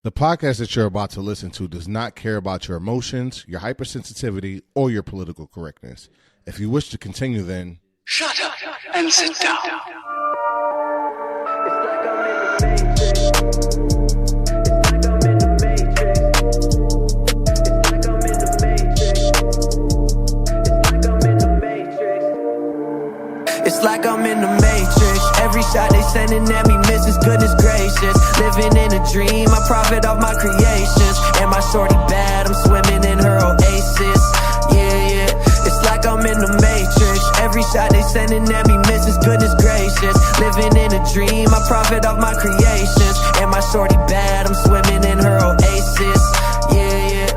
The podcast that you're about to listen to does not care about your emotions, your hypersensitivity, or your political correctness. If you wish to continue, then shut up and sit down. It's like I'm in the Matrix. Every shot they sending at me misses, goodness gracious. Living in a dream, I profit off my creations. And my shorty bad, I'm swimming in her oasis. Yeah. It's like I'm in the Matrix. Every shot they sending at me misses, goodness gracious. Living in a dream, I profit off my creations. And my shorty bad, I'm swimming in her oasis. Yeah.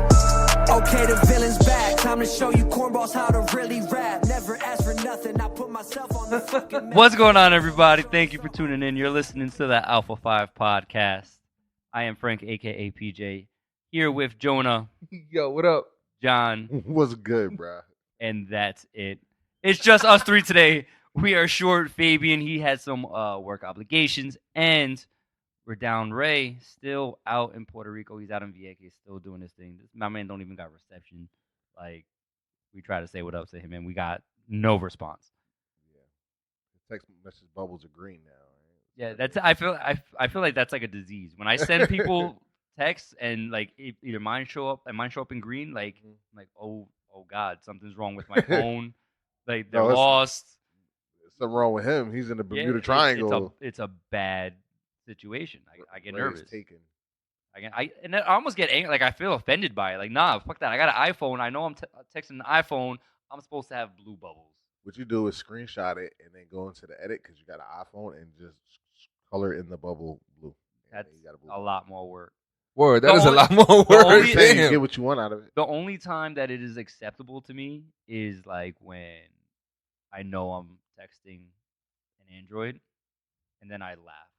Okay, the villain's back. Time to show you cornballs how to really rap. Never ask for nothing. I put myself on the fucking map. What's going on, everybody? Thank you for tuning in. You're listening to the A5 podcast. I am Frank, a.k.a. PJ, here with Jonah. Yo, what up? John. what's good, bro? And that's it. It's just us three today. We are short. Fabian, he had some work obligations. And we're down Ray, still out in Puerto Rico. He's out in Vieques, still doing his thing. My man don't even got reception. Like, we try to say what up to him, and we got no response. Yeah, the text message bubbles are green now. Right? Yeah, that's. I feel like that's like a disease. When I send people texts and like either mine show up in green, like I'm like oh God, something's wrong with my phone. Like they're lost. There's something wrong with him. He's in the Bermuda Triangle. It's a bad situation. I get nervous. Taken. I almost get angry. Like I feel offended by it. Like nah, fuck that. I got an iPhone. I know I'm texting an iPhone. I'm supposed to have blue bubbles. What you do is screenshot it and then go into the edit because you got an iPhone and just color in the bubble blue. That's a lot more work. Word, that is a lot more work. You get what you want out of it. The only time that it is acceptable to me is like when I know I'm texting an Android and then I laugh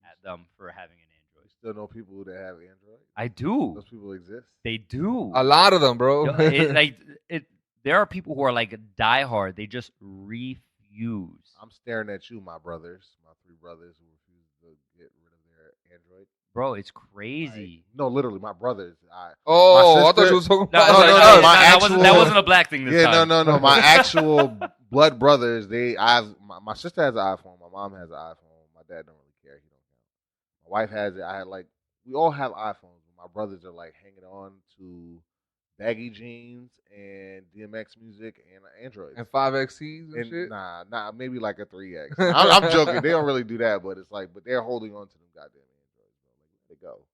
at them for having an Android. You still know people that have Android? I do. Those people exist? They do. A lot of them, bro. There are people who are like diehard. They just refuse. I'm staring at you, my brothers, my three brothers who refuse to get rid of their Android. Bro, it's crazy. No, literally, my brothers. I thought you were talking about... No, that wasn't a black thing this time. No. My actual blood brothers, my sister has an iPhone. My mom has an iPhone. My dad don't really care. He don't count. My wife has it. We all have iPhones. But my brothers are like hanging on to baggy jeans and DMX music and Android. And 5XCs and shit? Nah, maybe like a 3X. I'm joking. They don't really do that, but it's like, but they're holding on to them goddamn Androids. Let it go.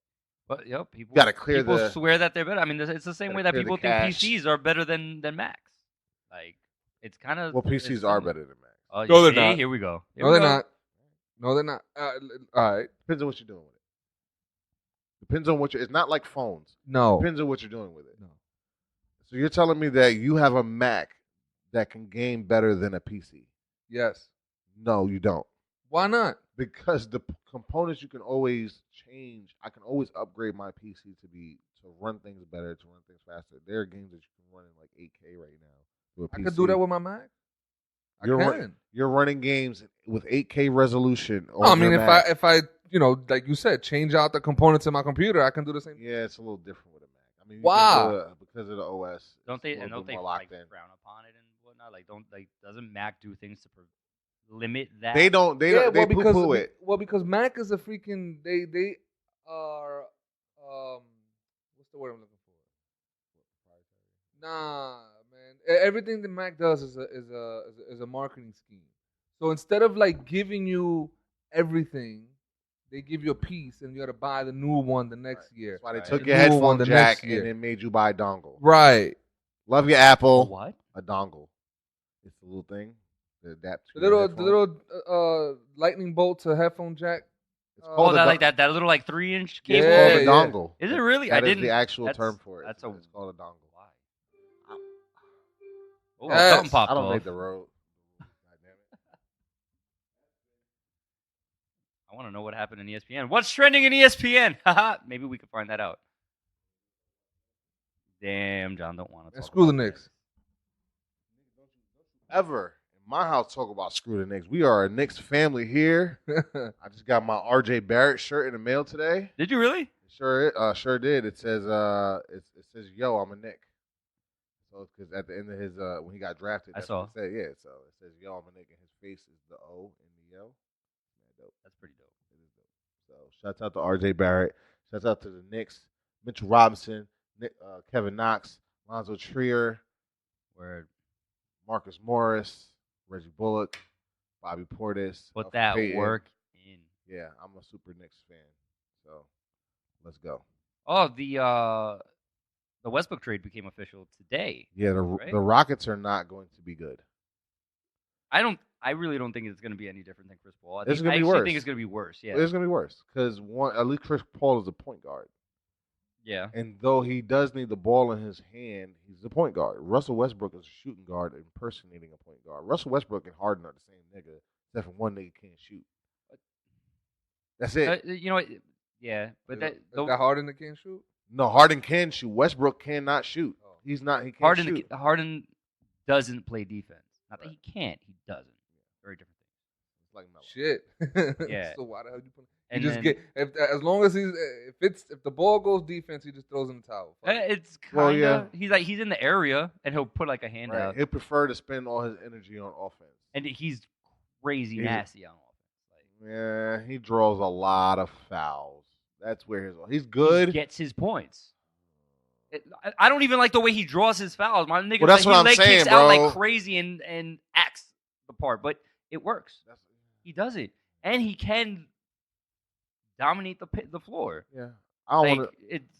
But yep, people swear that they're better. I mean, it's the same way that people think PCs are better than Macs. Like, it's kind of... Well, PCs are better than Macs. No, they're not. Here we go. No, they're not. All right. Depends on what you're doing with it. Depends on what it's not like phones. No. Depends on what you're doing with it. No. So you're telling me that you have a Mac that can game better than a PC? Yes. No, you don't. Why not? Because the components you can always change. I can always upgrade my PC to run things better, to run things faster. There are games that you can run in like 8K right now with a PC. I could do that with my Mac. You're running games with 8K resolution. No, I mean, if I like you said, change out the components in my computer, I can do the same. Yeah, it's a little different with a Mac. I mean, why? Because of the OS. Don't they like frown upon it and whatnot? Like, doesn't Mac do things to limit that? They don't. They poo-poo it. Well, because Mac is a freaking. They are. What's the word I'm looking for? Nah, man. Everything that Mac does is a marketing scheme. So instead of like giving you everything, they give you a piece, and you got to buy the new one the next year. That's why they took your headphone jack and then made you buy a dongle. Right. Love your Apple. A what? A dongle. It's a little thing that adapts. The little lightning bolt to headphone jack. That little like 3-inch cable. It's called a dongle. Is it really? That is the actual term for it. It's called a dongle. Why? Oh, something popped off. I don't make the road. I want to know what happened in ESPN. What's trending in ESPN? Haha. Maybe we could find that out. Damn, John, don't want to talk. Screw the Knicks. Ever in my house talk about screw the Knicks. We are a Knicks family here. I just got my RJ Barrett shirt in the mail today. Did you really? It Sure did. It says it says yo, I'm a Nick. So because at the end of his when he got drafted, I that's saw. what it said. Yeah, so it says yo, I'm a Nick, and his face is the O and the yo. Man, dope. That's pretty dope. It is dope. So shouts out to R.J. Barrett. Shouts out to the Knicks, Mitchell Robinson, Kevin Knox, Lonzo Trier, Word. Marcus Morris, Reggie Bullock, Bobby Portis. Put Elfrid that Payton. work in. Yeah, I'm a super Knicks fan. So let's go. Oh, the Westbrook trade became official today. Yeah, Right? the Rockets are not going to be good. I really don't think it's going to be any different than Chris Paul. It's gonna I be actually worse. think it's going to be worse. Yeah. It's going to be worse because at least Chris Paul is a point guard. Yeah. And though he does need the ball in his hand, he's a point guard. Russell Westbrook is a shooting guard impersonating a point guard. Russell Westbrook and Harden are the same nigga, except for one nigga can't shoot. That's it. You know what? Yeah, but Is that Harden that can't shoot? No, Harden can shoot. Westbrook cannot shoot. Oh. He's not. He can't shoot. Harden doesn't play defense. Not that he can't. He doesn't. Very different thing. It's like Melo. Shit. Yeah. So why the hell you put? And You just then- get as long as he's if the ball goes defense, he just throws in the towel. Fuck it. It's kind Well, of yeah. he's in the area and he'll put like a hand Right. out, He'd prefer to spend all his energy on offense. and he's crazy He's- nasty on offense. Yeah, he draws a lot of fouls. That's where he's He good. gets his points. I don't even like the way he draws his fouls. My nigga, Well, that's he what I'm leg saying, kicks out bro. like crazy and acts the part, but it works. He does it, and he can dominate the floor. Yeah, I don't Like, want to. it's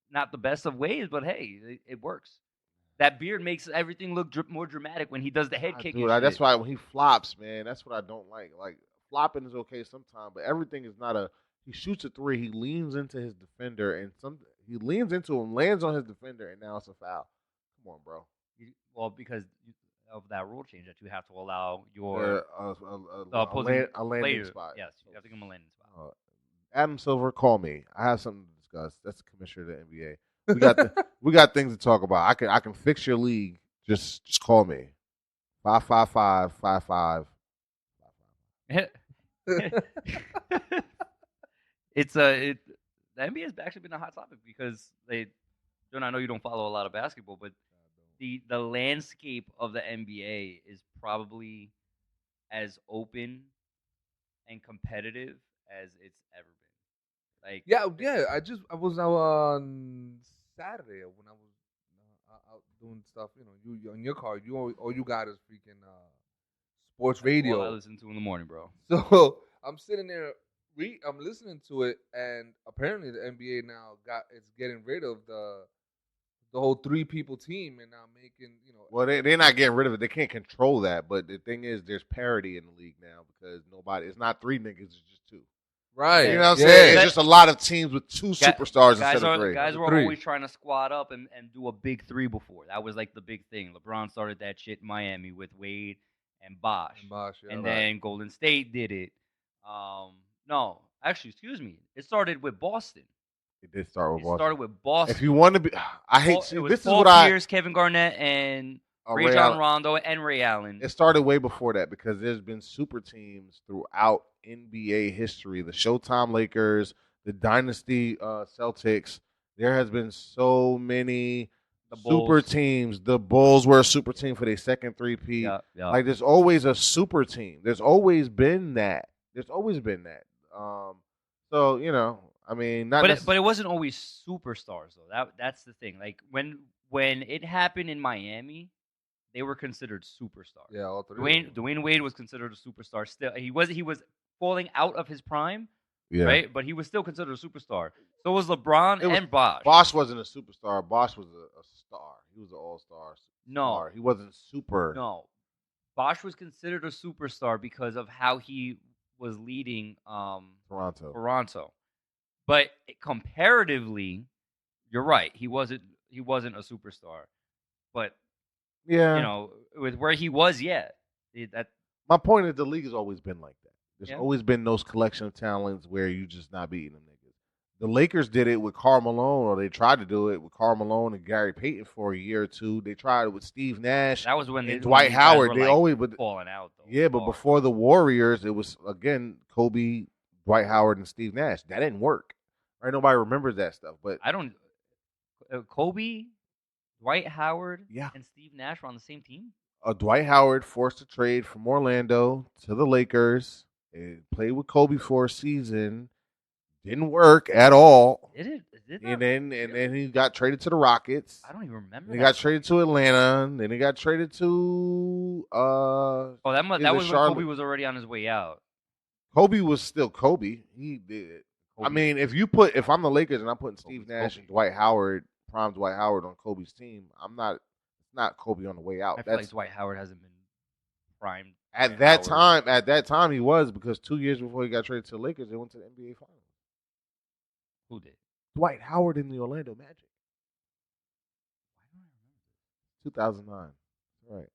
not the best of ways, but hey, it works. That beard makes everything look more dramatic when he does the head kick. Dude, and that's shit. why when he flops, man, that's what I don't like. Like flopping is okay sometimes, but everything is not a. He shoots a three, he leans into his defender, and he leans into him, lands on his defender, and now it's a foul. Come on, bro. Well, because of that rule change that you have to allow your A opposing landing player. spot. Yes, you have to give him a landing spot. Adam Silver, call me. I have something to discuss. That's the commissioner of the NBA. We got we got things to talk about. I can fix your league. Just call me. 555-55. The NBA has actually been a hot topic because John, I know you don't follow a lot of basketball, but the landscape of the NBA is probably as open and competitive as it's ever been. Like, Yeah. I was out on Saturday when I was out doing stuff. You know, you on your car. All you got is freaking sports radio. All I listen to in the morning, bro. So I'm sitting there, I'm listening to it, and apparently the NBA now is getting rid of the whole 3-people team and now making Well, they're not getting rid of it. They can't control that. But the thing is, there's parity in the league now because it's not 3 niggas, it's just 2. right. You know what I'm saying? It's just a lot of teams with 2 superstars Guys instead of 3. Guys were Three. always trying to squad up and do a big 3 before. That was like the big thing. LeBron started that shit in Miami with Wade and Bosh. And Then Golden State did it. No, actually, excuse me. It started with Boston. It did start with It Boston. started with Boston. If you want to be, I hate. See, it was this is Paul what I. Pierce, Kevin Garnett, and Ray Rajon Allen. Rondo and Ray Allen. It started way before that because there's been super teams throughout NBA history. The Showtime Lakers, the Dynasty Celtics. There has been so many The super Bulls. teams. The Bulls were a super team for their second three-peat. Yeah. Like there's always a super team. There's always been that. So I mean, not. But it wasn't always superstars though. That's the thing. Like when it happened in Miami, they were considered superstars. Yeah, all 3. of them. Dwayne Wade was considered a superstar. Still, he was falling out of his prime, yeah. right? But he was still considered a superstar. So was LeBron and Bosh. Bosh wasn't a superstar. Bosh was a star. He was an all-star. No. Star. He wasn't super. No, Bosh was considered a superstar because of how he was leading Toronto. But comparatively, you're right. He wasn't a superstar. But Yeah. With where he was, that My point is the league has always been like that. There's Yeah. always been those collection of talents where you just not beating them niggas. The Lakers did it with Karl Malone, or they tried to do it with Karl Malone and Gary Payton for a year or two. They tried it with Steve Nash was when and when Dwight these guys Howard. were, They like, always, falling out though. yeah, but hard. before the Warriors, it was again Kobe, Dwight Howard, and Steve Nash. That didn't work. Right? Nobody remembers that stuff. But I don't. Kobe, Dwight Howard, yeah, and Steve Nash were on the same team. Dwight Howard forced to trade from Orlando to the Lakers. It played with Kobe for a season. Didn't work at all. Did it? Did And that? then he got traded to the Rockets. I don't even remember. He that got traded to Atlanta. And then he got traded to Oh, that was either when Charlotte. Kobe was already on his way out. Kobe was still Kobe. He did. Kobe. I mean, if I'm the Lakers and I'm putting Steve Nash and Dwight Howard, prime Dwight Howard on Kobe's team, it's not Kobe on the way out. I feel like Dwight Howard hasn't been primed. At that time he was, because 2 years before he got traded to the Lakers, they went to the NBA Finals. Who did? Dwight Howard in the Orlando Magic. Why don't I remember? 2009. Right.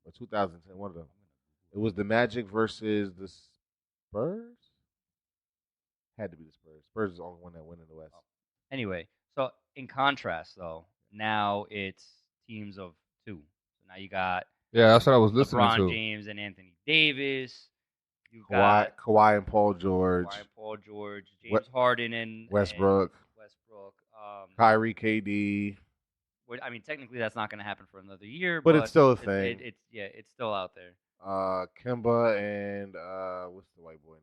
Or 2010, one of them. It was the Magic versus the Spurs? Had to be the Spurs. Spurs is the only one that went in the West. Anyway, so in contrast, though, now it's teams of two. So now you got Yeah, that's what I was listening LeBron to. James and Anthony Davis. You got Kawhi and Paul George. Kawhi and Paul George, James Harden and Westbrook. Westbrook. Kyrie, KD. I mean, technically that's not going to happen for another year, But it's still a thing. It's still out there. Kemba and what's the white boy name?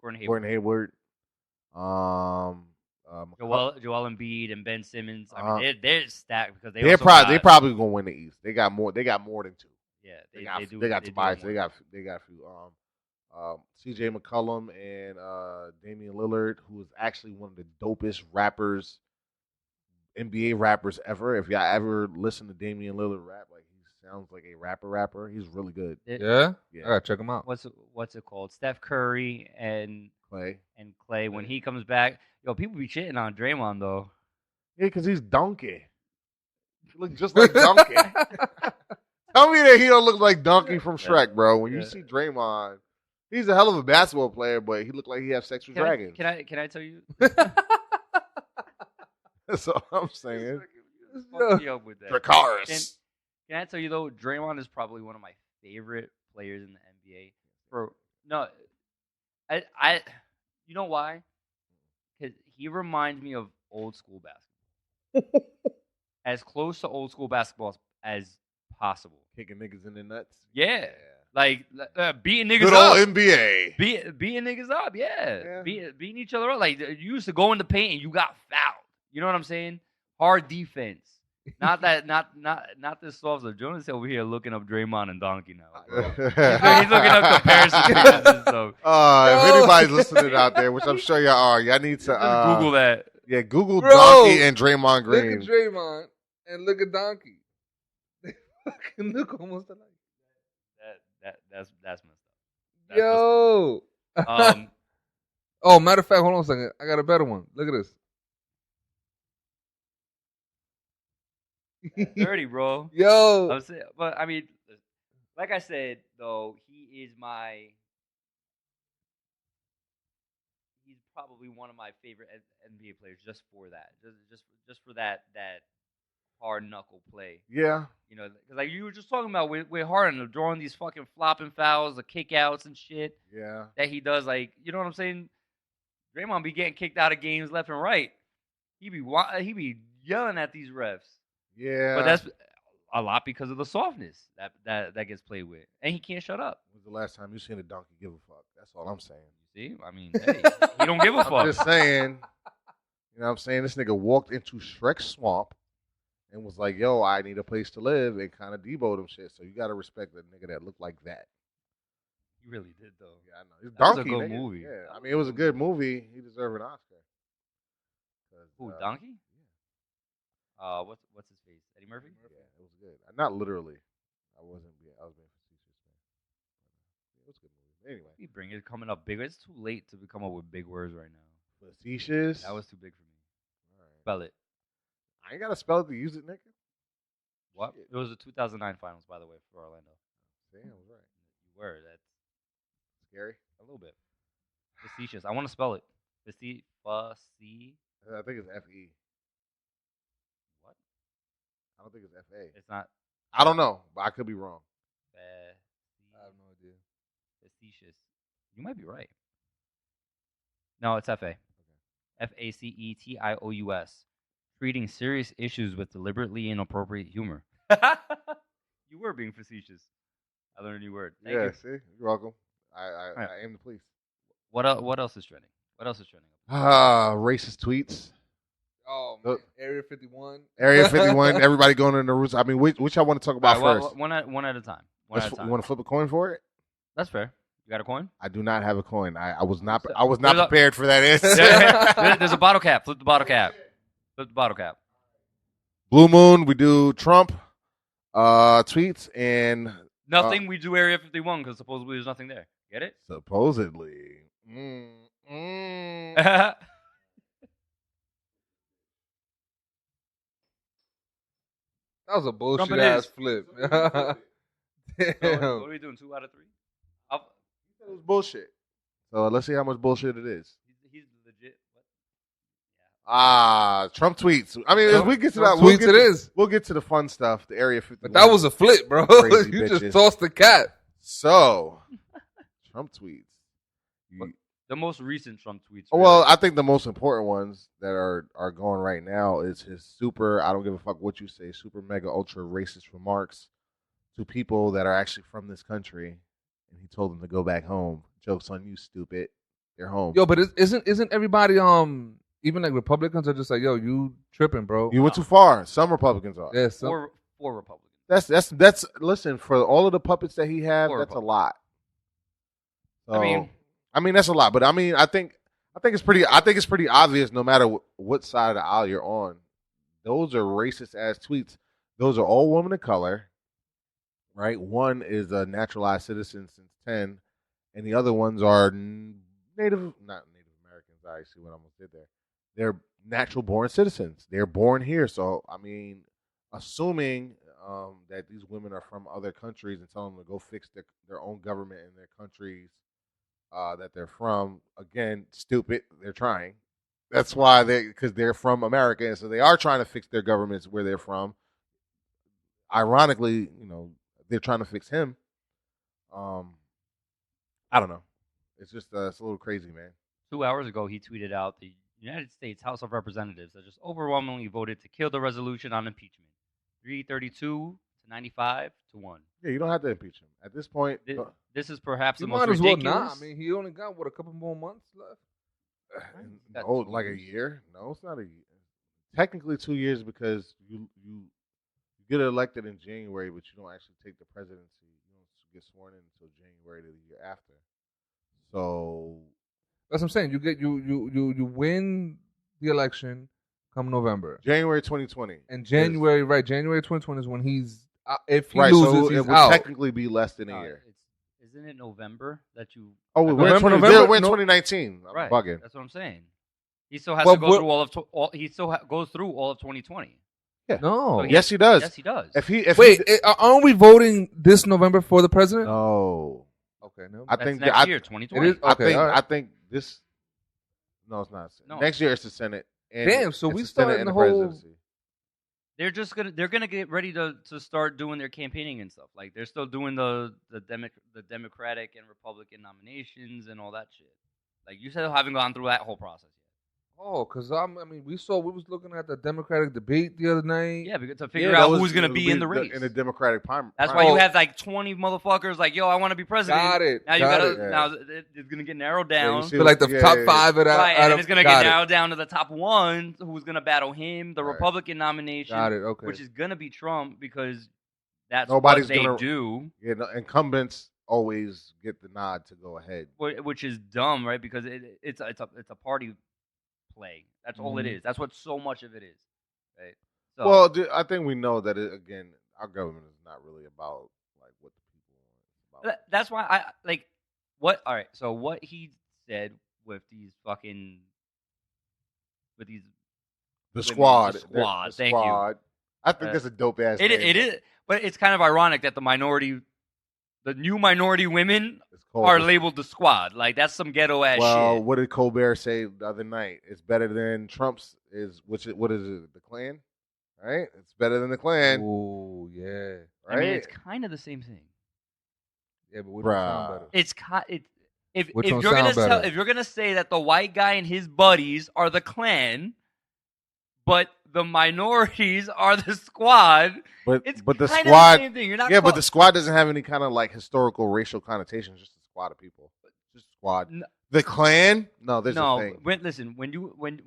Gordon Hayward. Gordon Hayward. Joel Embiid and Ben Simmons. I mean, they're stacked because they probably gonna win the East. They got more than two. Yeah, they do. They got do Tobias. more. They got a few. C.J. McCollum and Damian Lillard, who is actually one of the dopest rappers, NBA rappers ever. If y'all ever listen to Damian Lillard rap, like he sounds like a rapper. He's really good. Yeah? I gotta check him out. What's it called? Steph Curry and Clay. when he comes back. Yo, people be shitting on Draymond though. Yeah, because he's Donkey. He looks just like Donkey. Tell me that he don't look like Donkey from Shrek, bro. When you see Draymond, he's a hell of a basketball player, but he looked like he has sex with dragons. Can I tell you? That's all I'm saying. Fuck me up with that. Dracarys. Can I tell you though? Draymond is probably one of my favorite players in the NBA. I you know why? Because he reminds me of old school basketball, as close to old school basketball as possible. Kicking niggas in the nuts. Yeah. Like beating niggas Good up. old NBA. Beating niggas up, yeah. Beating each other up. Like you used to go in the paint and you got fouled. You know what I'm saying? Hard defense. Not this soft stuff. Jonas over here looking up Draymond and Donkey now. He's looking up comparisons and stuff. If anybody's listening out there, which I'm sure y'all are, y'all need to Google that. Yeah, Google Donkey and Draymond Green. Look at Draymond and look at Donkey. They fucking look almost alike. That's messed up. Yo. Matter of fact, hold on a second. I got a better one. Look at this. Dirty, bro. Yo. I'm saying, but I mean, like I said, though, he's probably one of my favorite NBA players just for that, just for that hard knuckle play. Yeah. You know, because like you were just talking about with Harden drawing these fucking flopping fouls, the kickouts and shit. Yeah. That he does, like, you know what I'm saying? Draymond be getting kicked out of games left and right. He be yelling at these refs. Yeah. But that's a lot because of the softness that gets played with, and he can't shut up. When's the last time you seen a donkey give a fuck? That's all I'm saying. You see, I mean, hey, he don't give a fuck. I'm just saying. You know what I'm saying? This nigga walked into Shrek's swamp and was like, "Yo, I need a place to live," and kind of deboed him shit. So you gotta respect the nigga that looked like that. He really did, though. Yeah, I know. It's That was Donkey, a good nigga. movie. Yeah, I mean, it was a good movie. He deserved an Oscar. Who, Donkey? Yeah. What's his face? Eddie Murphy? Yeah, it was good. Not literally. I was being facetious, man. It was a good movie. Anyway. You bring it coming up bigger. It's too late to come up with big words right now. Facetious? That was too big for me. All right. Spell it. I ain't got to spell it to use it, nigga. What? Shit. It was the 2009 finals, by the way, for Orlando. Damn, I was right. You were. That's scary. A little bit. Facetious. I want to spell it. Fussy. I think it's F-E. What? I don't think it's F-A. It's not. I don't know, but I could be wrong. I have no idea. Facetious. You might be right. No, it's FA. FACETIOUS. Treating serious issues with deliberately inappropriate humor. You were being facetious. I learned a new word. Thank Yeah, you. see, you're welcome. I Right. I aim to please. What else is trending? What else is trending? Racist tweets. Oh man, Area 51. Area 51. Everybody going in the roots. I mean, which I want to talk about All right, first. one at a time. You want to flip a coin for it? That's fair. You got a coin? I do not have a coin. I was not There's prepared for that answer. There's a bottle cap. Flip the bottle cap. Flip the bottle cap. Blue Moon. We do Trump tweets and Nothing. We do Area 51 because supposedly there's nothing there. Get it? supposedly. That was a bullshit Trumping ass is. flip. So what Damn. are we doing? 2 out of 3? It was bullshit. So let's see how much bullshit it is. He's legit. What? Trump tweets. I mean, Trump- we get to Trump that. tweets it is. We'll get to the fun stuff. The Area 51. But that was a flip, bro. Crazy You bitches. just tossed the cat. So Trump tweets. The most recent Trump tweets. Well, really. I think the most important ones that are going right now is his super, I don't give a fuck what you say, super mega ultra racist remarks to people that are actually from this country, and he told them to go back home. Jokes on you, stupid. They're home. Yo, but isn't everybody even like Republicans are just like, yo, you tripping, bro? You went too far. Some Republicans are. Yeah, so, Four Republicans. That's listen, for all of the puppets that he has, Or that's a lot. So, I mean, that's a lot. But I mean, I think it's pretty obvious. No matter what side of the aisle you're on, those are racist ass tweets. Those are all women of color, right? One is a naturalized citizen since 10, and the other ones are not Native Americans. I see what I almost did there. They're natural born citizens. They're born here. So I mean, assuming that these women are from other countries and telling them to go fix their own government in their countries that they're from, again, stupid. They're trying. That's why because they're from America, and so they are trying to fix their governments where they're from. Ironically, they're trying to fix him. I don't know. It's just it's a little crazy, man. 2 hours ago, he tweeted out the United States House of Representatives has just overwhelmingly voted to kill the resolution on impeachment. 332 to 95 to 1. Yeah, you don't have to impeach him at this point. This is perhaps you the most might as well ridiculous. not. I mean, he only got a couple more months left. Oh, like a year? No, it's not a year. Technically 2 years because you get elected in January, but you don't actually take the presidency. You don't get sworn in until January of the year after. So that's what I'm saying. You win the election come November, January 2020, and January 2020 is when he's if he right. loses, So he's it would out. technically be less than a year. Isn't it November that you? Oh, we're in November? 2019. I'm Right. bugging. That's what I'm saying. He still has Well, to go through all of. He still goes through all of 2020. Yeah. No. So Yes, he does. Yes, he does. Aren't we voting this November for the president? No. Okay, no. I That's think next year, 2020. It is? Okay, all right. I think this. No, it's not. No. Next year it's the Senate. And Damn, so it's we the Senate started and the the whole- presidency. They're gonna get ready to start doing their campaigning and stuff. Like they're still doing the Democratic and Republican nominations and all that shit. Like you still haven't gone through that whole process yet. Oh, because we was looking at the Democratic debate the other night. Yeah, because to figure out who's gonna be in the race. in the Democratic primary. That's why you had like 20 motherfuckers like, yo, I want to be president. Got it. Now you got gotta. it. Yeah. Now it's gonna get narrowed down. see So like the top yeah. 5 of that. Right, and then it's gonna got get it. narrowed down to the top one who's gonna battle him, the Right. Republican nomination, Got it. Okay. which is gonna be Trump because that's Nobody's what they gonna- do. Yeah, no, incumbents always get the nod to go ahead. Which is dumb, right? Because it's a party play. That's all it Mhm. is. That's what so much of it is, right? So, Well, I think we know that again, our government is not really about like what the people want. It's about that's why I like what. All right, so what he said with these the women, squad. the squad, The thank you. squad. I think that's a dope ass. it is, but it's kind of ironic that the new minority women are labeled the squad. Like that's some ghetto ass Well, shit. what did Colbert say the other night? It's better than Trump's. What is it? The Klan, right? It's better than the Klan, Oh yeah. right? I mean, it's kind of the same thing. Yeah, but we don't sound Bruh. better. if Which if one you're gonna sound better? if you're gonna say that the white guy and his buddies are the Klan, but the minorities are the Squad, it's but the kind Squad, of the same thing. You're not. yeah, but the Squad doesn't have any kind of like historical racial connotations. Just a squad of people. Just a squad. The Klan, no, there's a thing. Listen, when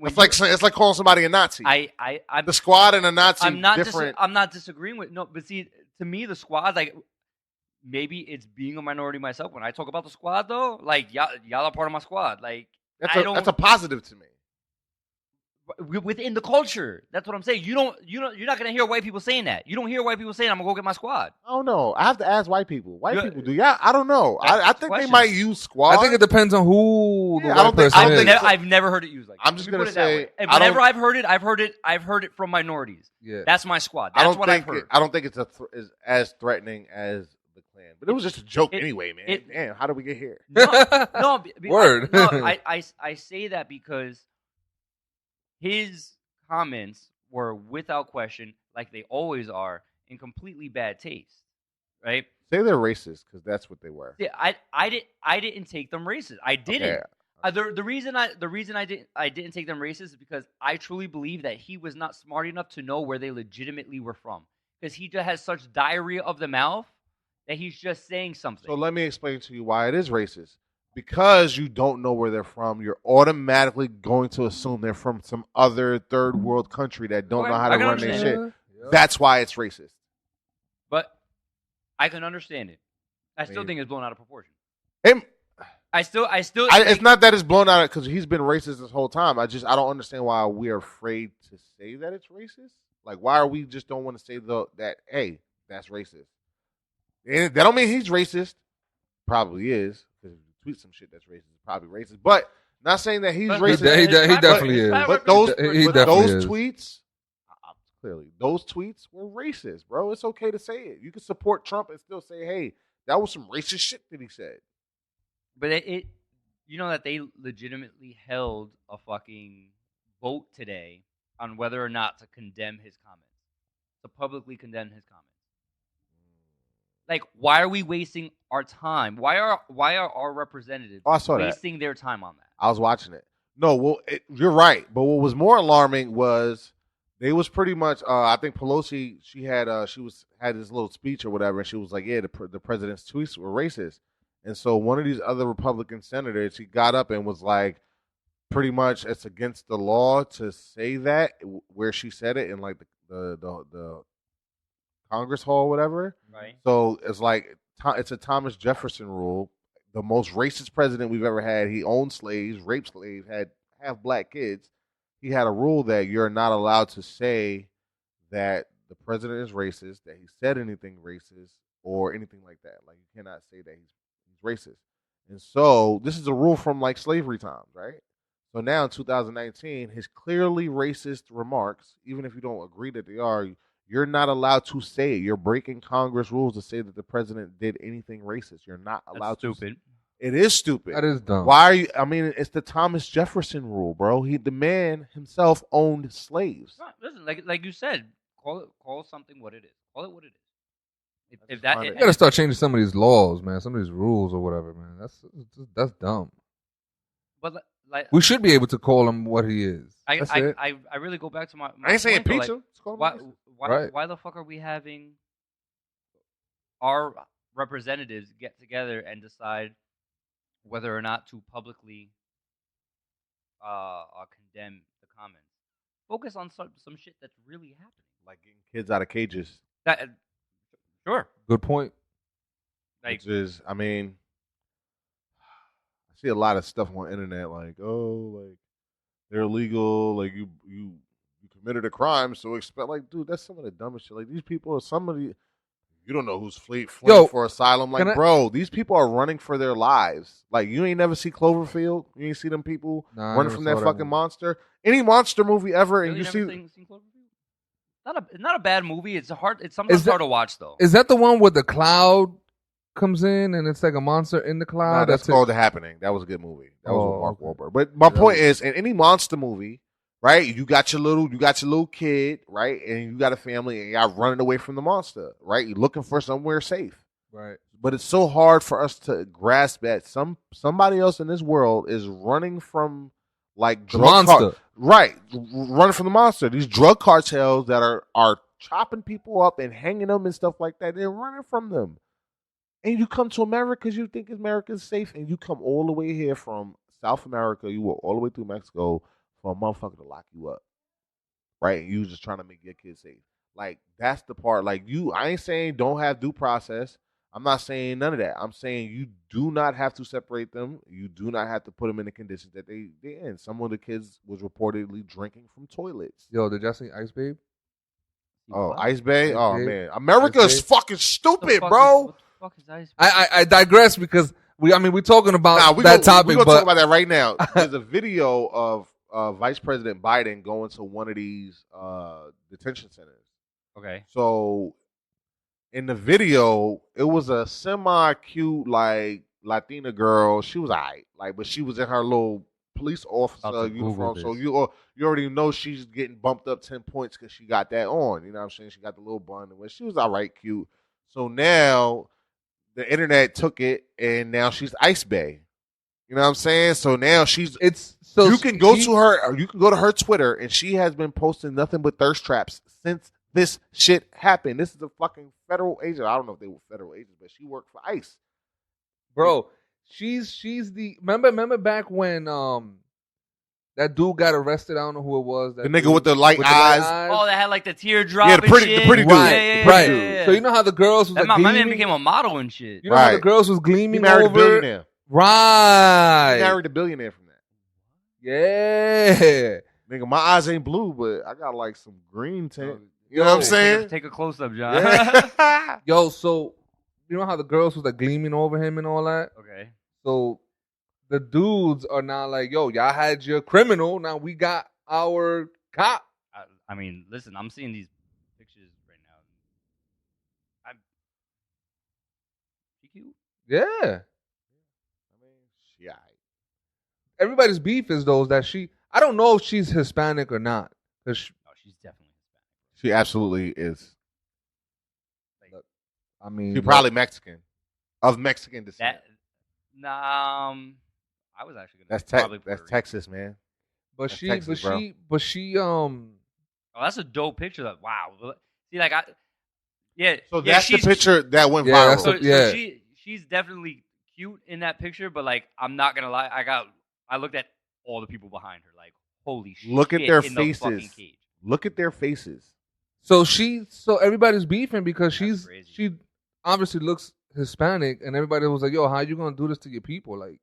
It's like calling somebody a Nazi. I'm the Squad and a Nazi. I'm not different. I'm not disagreeing with but see, to me the Squad, like, maybe it's being a minority myself. When I talk about the Squad, though, like y'all are part of my Squad. Like that's a positive to me. Within the culture, that's what I'm saying. You're not gonna hear white people saying that. You don't hear white people saying, "I'm gonna go get my Squad." I don't know. I have to ask white people. White people do. Yeah, I don't know. I think question. they might use Squad. I think it depends on who the Yeah, I white don't think- person I don't is. think- I've never heard it used like that. I'm just Let me gonna put it that say, way. And I don't- whenever I've heard it from minorities. Yeah. That's my Squad. I That's don't what think I've heard. I don't think it's is as threatening as the Klan. But it was just a joke anyway, man. Damn, how did we get here? No, Word. I say that because his comments were without question, like they always are, in completely bad taste, right? Say they're racist because that's what they were. Yeah, I didn't take them racist. I didn't. Okay. The reason I didn't take them racist is because I truly believe that he was not smart enough to know where they legitimately were from, because he just has such diarrhea of the mouth that he's just saying something. So let me explain to you why it is racist. Because you don't know where they're from, you're automatically going to assume they're from some other third world country that don't know how to run their shit. Yeah. That's why it's racist. But I can understand it. I still think it's blown out of proportion. Him, It's not that it's blown out because he's been racist this whole time. I don't understand why we're afraid to say that it's racist. Like, why are we just don't want to say that? Hey, that's racist. And that don't mean he's racist. Probably is, because if you tweet some shit that's racist, it's probably racist. But not saying that he's racist. He definitely is. But those is. tweets, clearly, those tweets were racist, bro. It's okay to say it. You can support Trump and still say, hey, that was some racist shit that he said. But you know that they legitimately held a fucking vote today on whether or not to condemn his comments, to publicly condemn his comments. Like, why are we wasting our time? Why are our representatives wasting their time on that? I was watching it. No, well, you're right. But what was more alarming was they was pretty much. I think Pelosi, she had this little speech or whatever, and she was like, "Yeah, the president's tweets were racist." And so one of these other Republican senators, he got up and was like, pretty much, it's against the law to say that, where she said it in like the Congress Hall, or whatever. Right. So it's like it's a Thomas Jefferson rule. The most racist president we've ever had. He owned slaves, raped slaves, had half black kids. He had a rule that you're not allowed to say that the president is racist, that he said anything racist, or anything like that. Like, you cannot say that he's racist. And so this is a rule from like slavery times, right? So now in 2019, his clearly racist remarks, even if you don't agree that they are, you're not allowed to say it. You're breaking Congress rules to say that the president did anything racist. You're not allowed to. Stupid. It is stupid. That is dumb. Why are you? I mean, it's the Thomas Jefferson rule, bro. The man himself owned slaves. No, listen, like you said, call something what it is. Call it what it is. If you gotta start changing some of these laws, man. Some of these rules or whatever, man. That's dumb. But like, we should be able to call him what he is. I really go back to my I ain't saying point, pizza. Why the fuck are we having our representatives get together and decide whether or not to publicly condemn the comments? Focus on some shit that's really happening, like getting kids out of cages. Sure. Good point. Which is, I mean, I see a lot of stuff on the internet like, oh, like they're illegal, like you committed a crime, so expect, like, dude, that's some of the dumbest shit. Like, these people are somebody, you don't know who's fleeing for asylum. Like, bro, these people are running for their lives. Like, you ain't never see Cloverfield. You ain't see them people running from that fucking monster. Any monster movie ever, and you see. Seen Cloverfield? Not a bad movie. It's sometimes hard to watch though. Is that the one where the cloud comes in and it's like a monster in the cloud? Nah, that's called The Happening. That was a good movie. That was with Mark Wahlberg. But my point is, in any monster movie, right? You got your little kid, right? And you got a family, and y'all running away from the monster, right? You're looking for somewhere safe. Right. but it's so hard for us to grasp that somebody else in this world is running from like The drug monster. right, running from the monster. These drug cartels that are chopping people up and hanging them and stuff like that. They're running from them. And you come to America because you think America's safe, and you come all the way here from South America. You walk all the way through Mexico for a motherfucker to lock you up, right? And you just trying to make your kids safe. Like, that's the part. Like, I ain't saying don't have due process. I'm not saying none of that. I'm saying you do not have to separate them. You do not have to put them in the conditions that they in. Some of the kids was reportedly drinking from toilets. Yo, did y'all see Ice Babe? Oh, What? Ice Bay? Ice Oh, Bay. man. America Ice is Bay. fucking stupid, bro. What the fuck is Ice? I digress because we're talking about we that topic, We're going to but talk about that right now. There's a video of Vice President Biden going to one of these detention centers. Okay. So in the video, it was a semi-cute, like, Latina girl. She was alright, like, but she was in her little police officer uniform. So you already know she's getting bumped up 10 points because she got that on. You know what I'm saying? She got the little bun. And she was alright, cute. So now the internet took it, and now she's Ice Bay. You know what I'm saying? So now you can go to her Twitter, and she has been posting nothing but thirst traps since this shit happened. This is a fucking federal agent. I don't know if they were federal agents, but she worked for ICE. bro, she's the remember back when that dude got arrested. I don't know who it was. The nigga with the light eyes. Oh, that had like the teardrop. Yeah, the pretty and shit. dude. Right. Yeah. So you know how the girls was That like my man gleaming? became a model and shit. You know how the Right. girls was He gleaming married a over? billionaire. Right. He married a billionaire from that. Yeah. Nigga, my eyes ain't blue, but I got like some green tint. You know what I'm saying? Take a close up, John. Yeah. Yo, so you know how the girls was like gleaming over him and all that? Okay. So the dudes are now like, yo, y'all had your criminal. Now we got our cop. I mean, listen, I'm seeing these pictures right now. She cute? Yeah. I mean, she aight. Everybody's beef is those that I don't know if she's Hispanic or not. 'Cause No, she's definitely Hispanic. She absolutely is. I mean, She probably Mexican. Of Mexican descent. I was actually gonna. That's say probably Puerto that's Rican. Texas, man. but That's she, Texas, bro. but she, Oh, that's a dope picture. That wow. See, like So that's the picture that went Yeah, viral. that's So, Yeah. so she's definitely cute in that picture, but like I'm not gonna lie, I looked at all the people behind her, like holy shit. Look at their in the fucking faces. cage. Look at their faces. so everybody's beefing because That's crazy. she obviously looks Hispanic, and everybody was like, yo, how you gonna do this to your people? Like,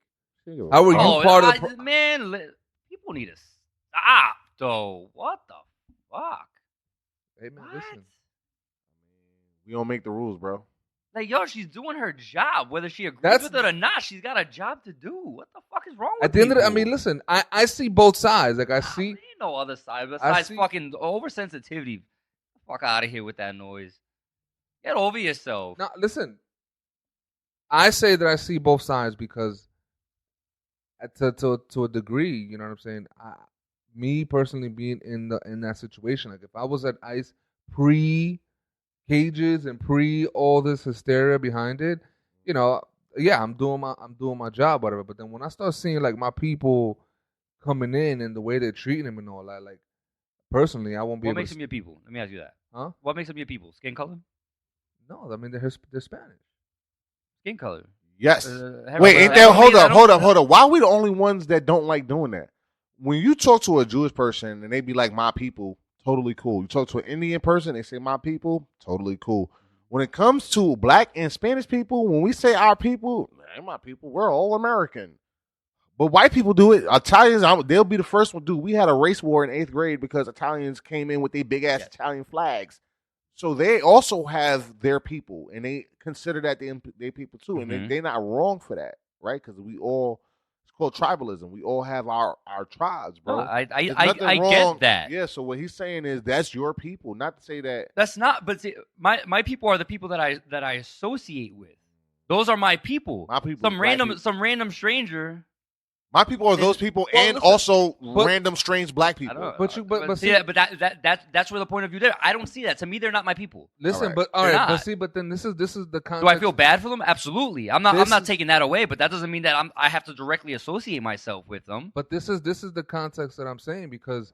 how were you Oh, part of the man, people need to stop though. What the fuck? Hey man, What? listen. We don't make the rules, bro. Like, yo, she's doing her job. Whether she agrees That's- with it or not, she's got a job to do. What the fuck is wrong with At the end of the, I people? mean, listen, I see both sides. Like I Nah, see, there ain't no other side besides see- fucking oversensitivity. Fuck out of here with that noise. Get over yourself. now listen, I say that I see both sides because to a degree, you know what I'm saying. Me personally being in that situation, like if I was at ICE pre cages and pre all this hysteria behind it, you know, yeah, I'm doing my job, whatever. But then when I start seeing like my people coming in and the way they're treating them and all that, like personally, I won't be What able makes to. them your people? Let me ask you that. Huh? What makes them your people? Skin color? No, I mean they're Spanish. Skin color. Yes. Have Wait, a- ain't I that? don't Hold mean- I up, don't- hold up. Why are we the only ones that don't like doing that? When you talk to a Jewish person and they be like, my people, totally cool. You talk to an Indian person, they say, my people, totally cool. When it comes to black and Spanish people, when we say our people, they're my people, we're all American. But white people do it. Italians, they'll be the first one to do. We had a race war in 8th grade because Italians came in with their big ass Italian flags. So they also have their people, and they consider that their people too, and they're not wrong for that, right? Because it's called tribalism. We all have our tribes, bro. No, I There's nothing wrong. get that. Yeah. So what he's saying is that's your people, not to say that. That's not. But see, my people are the people that I associate with. Those are my people. My people, Some black random people. some random stranger. My people are those people, well, and listen, also but- random strange black I people. don't. But see see- that, but that's where the point of view there. I don't see that. To me, they're not my people. Listen, All right. but all They're right, but not. see, but then this is the context. Do I feel bad for them? Absolutely. I'm This not is- taking that away, but that doesn't mean that I have to directly associate myself with them. But this is the context that I'm saying, because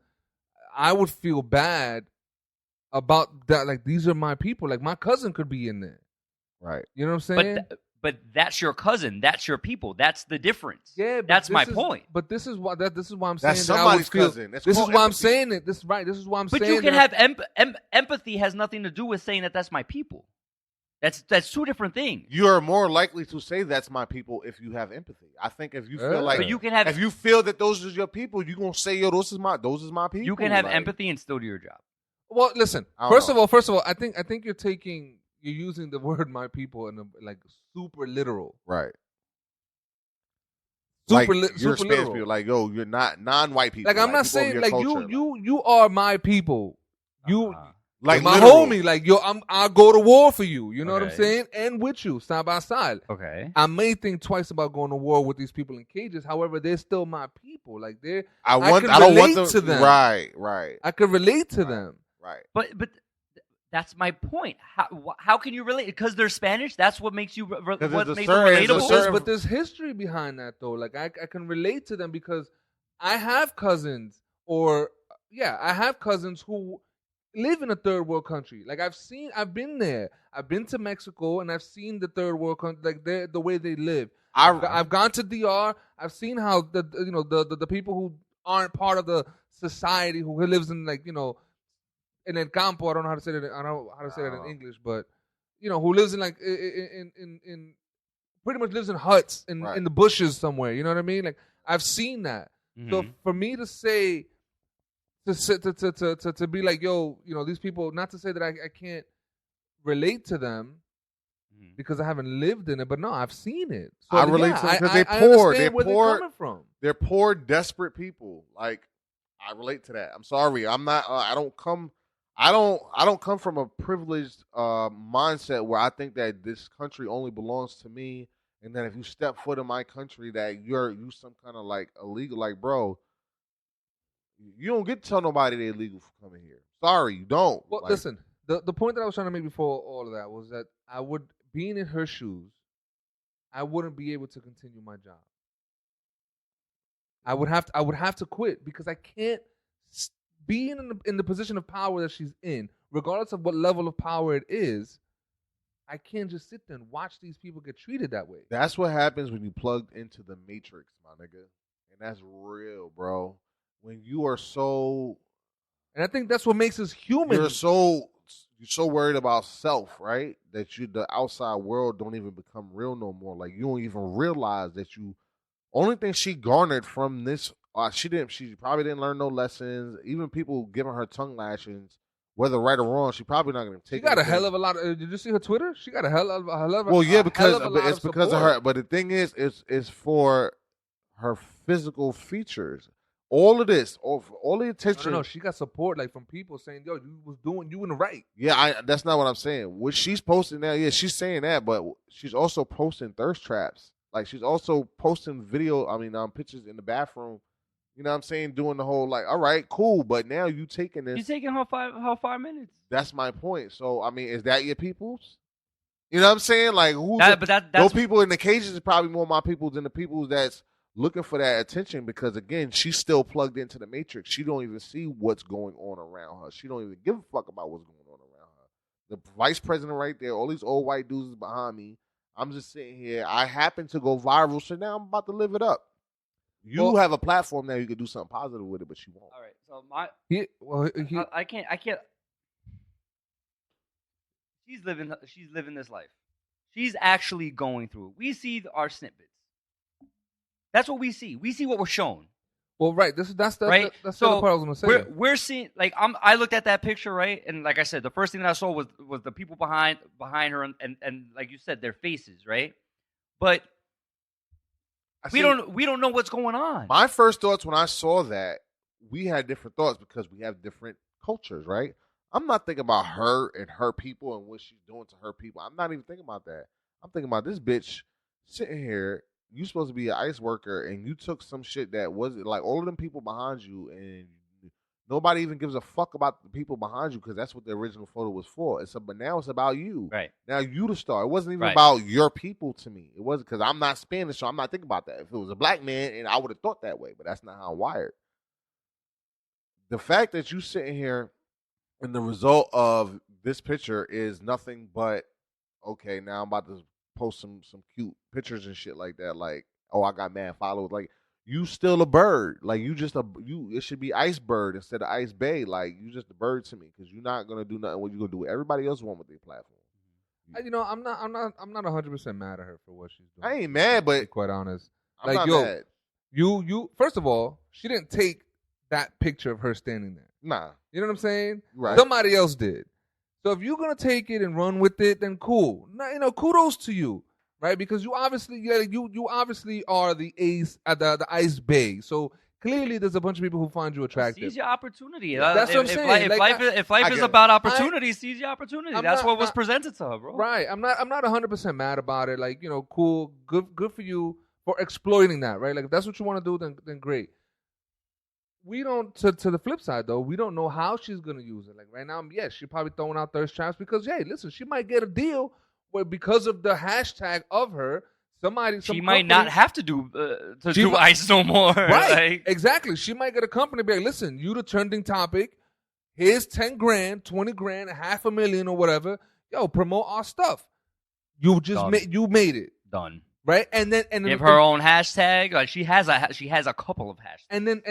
I would feel bad about that. Like, these are my people. Like, my cousin could be in there. Right. You know what I'm saying? But that's your cousin. That's your people. That's the difference. Yeah, but that's my this is- point. But this is why I'm saying That's that I would somebody's feel. cousin. That's This is called why I'm empathy. saying it. This is right. This is why I'm But saying. you can that have empathy has nothing to do with saying that that's my people. That's two different things. You're more likely to say that's my people if you have empathy. I think if you Yeah. feel like, But you can have if you feel that those are your people, you're gonna say, yo, those is my people. you can have Like, empathy and still do your job. Well, listen. I don't First of all, I think you're using the word "my people" in a, like, super literal. Right. Super, Like, you're super Spanish literal. people. Like, yo, you're not non-white people. Like, I'm not people of saying your like culture. you are my people. You Uh-huh. like my literal. homie. Like, yo, I'll go to war for you. You know what I'm Okay. saying? And with you, side by side. Okay. I may think twice about going to war with these people in cages. However, they're still my people. Like, I can don't want relate them to them. Right. I could relate to them. Right. But that's my point. How can you relate? Because they're Spanish. That's what makes you what there's a makes certain- them there's a relatable. certain- But there's history behind that, though. Like, I can relate to them because I have cousins, I have cousins who live in a third world country. Like, I've been there. I've been to Mexico, and I've seen the third world country, like, the way they live. I've gone to DR. I've seen how the people who aren't part of the society, who lives in, like, in El Campo. I don't know how to say that. I don't know how to say that in English, but who lives in, like, in pretty much lives in huts in the bushes somewhere. You know what I mean? Like, I've seen that. So Mhm. for me to say, to be like, yo, these people, not to say that I can't relate to them Mhm. because I haven't lived in it, but no, I've seen it. So I relate to them because they're I poor. understand They're where poor. they're coming from. They're poor, desperate people. Like, I relate to that. I'm sorry. I'm not. I don't come from a privileged mindset where I think that this country only belongs to me, and that if you step foot in my country, that you some kind of, like, illegal. Like, bro, you don't get to tell nobody they're illegal for coming here. Sorry, you don't. Well, Like, listen, the point that I was trying to make before all of that was that being in her shoes, I wouldn't be able to continue my job. I would have to quit because I can't be in the position of power that she's in, regardless of what level of power it is. I can't just sit there and watch these people get treated that way. That's what happens when you plugged into the matrix, my nigga, and that's real, bro. When you are so, And I think that's what makes us human. you're so worried about self, right? That the outside world don't even become real no more. Like, you don't even realize that you. Only thing she garnered from this, she probably didn't learn no lessons. Even people giving her tongue lashings, whether right or wrong, she probably not gonna take. She got a anything. hell of a lot. Did you see her Twitter? She got a hell of a Well, yeah, a because hell of a lot it's of because of support. her. But the thing is, it's for her physical features. All of this, all the attention. No, she got support, like, from people saying, "Yo, you in the right." Yeah, that's not what I'm saying. What she's posting now, yeah, she's saying that, but she's also posting thirst traps. Like, she's also posting pictures in the bathroom. You know what I'm saying? Doing the whole, like, all right, cool, but now you taking this. You're taking her 5 minutes. That's my point. So, I mean, is that your people's? You know what I'm saying? Like, That's those people in the cages is probably more my people than the people that's looking for that attention, because, again, she's still plugged into the matrix. She don't even see what's going on around her. She don't even give a fuck about what's going on around her. The vice president right there, all these old white dudes is behind me. I'm just sitting here. I happen to go viral, so now I'm about to live it up. You have a platform now. You can do something positive with it, but you won't. All right. So my He I can't. She's living this life. She's actually going through it. We see our snippets. That's what we see. We see what we're shown. Well, right. That's Right? that's So the other part I was gonna say. we're seeing, like, I looked at that picture, right, and like I said, the first thing that I saw was the people behind her, and like you said, their faces, right? But we don't know what's going on. My first thoughts when I saw that, we had different thoughts because we have different cultures, right? I'm not thinking about her and her people and what she's doing to her people. I'm not even thinking about that. I'm thinking about this bitch sitting here you supposed to be an ICE worker, and you took some shit that wasn't like all of them people behind you, and nobody even gives a fuck about the people behind you because that's what the original photo was for. But now it's about you. Right. Now you the star. It wasn't even Right. about your people to me. It wasn't because I'm not Spanish, so I'm not thinking about that. If it was a black man, and I would have thought that way, but that's not how I'm wired. The fact that you sitting here and the result of this picture is nothing but, okay, now I'm about to post some cute pictures and shit like that. Like, oh, I got mad followers. Like, you still a bird. Like, it should be Ice Bird instead of Ice Bay. Like, you just a bird to me because you're not gonna do nothing. What you gonna do? What everybody else want with their platform. You know, I'm not 100% mad at her for what she's doing. I ain't mad, but to be quite honest, I'm like, not mad. you first of all, she didn't take that picture of her standing there. Nah, You know what I'm saying? right. Somebody else did. So if you're gonna take it and run with it, then cool. Now, you know, kudos to you, right? Because you obviously, you obviously are the ace at the Ice Bay. So clearly, there's a bunch of people who find you attractive. Seize your opportunity. That's what I'm saying. If life is get about it. opportunity, seize your opportunity. That's what was presented to her, bro. Right. I'm not 100% mad about it. Like, you know, cool, good for you for exploiting that, right? Like, if that's what you want to do, then great. We don't, to the flip side though, we don't know how she's gonna use it. Like right now, yes, she's probably throwing out thirst traps because, hey, listen, she might get a deal where because of the hashtag of her, She might not have to do ICE no more. Right. Like, Exactly. She might get a company be like, listen, you the trending topic. Here's 10 grand, 20 grand, $500,000 or whatever. Yo, promote our stuff. You just made it. done. Right? And then Give her own hashtag. Like she has a couple of hashtags. And then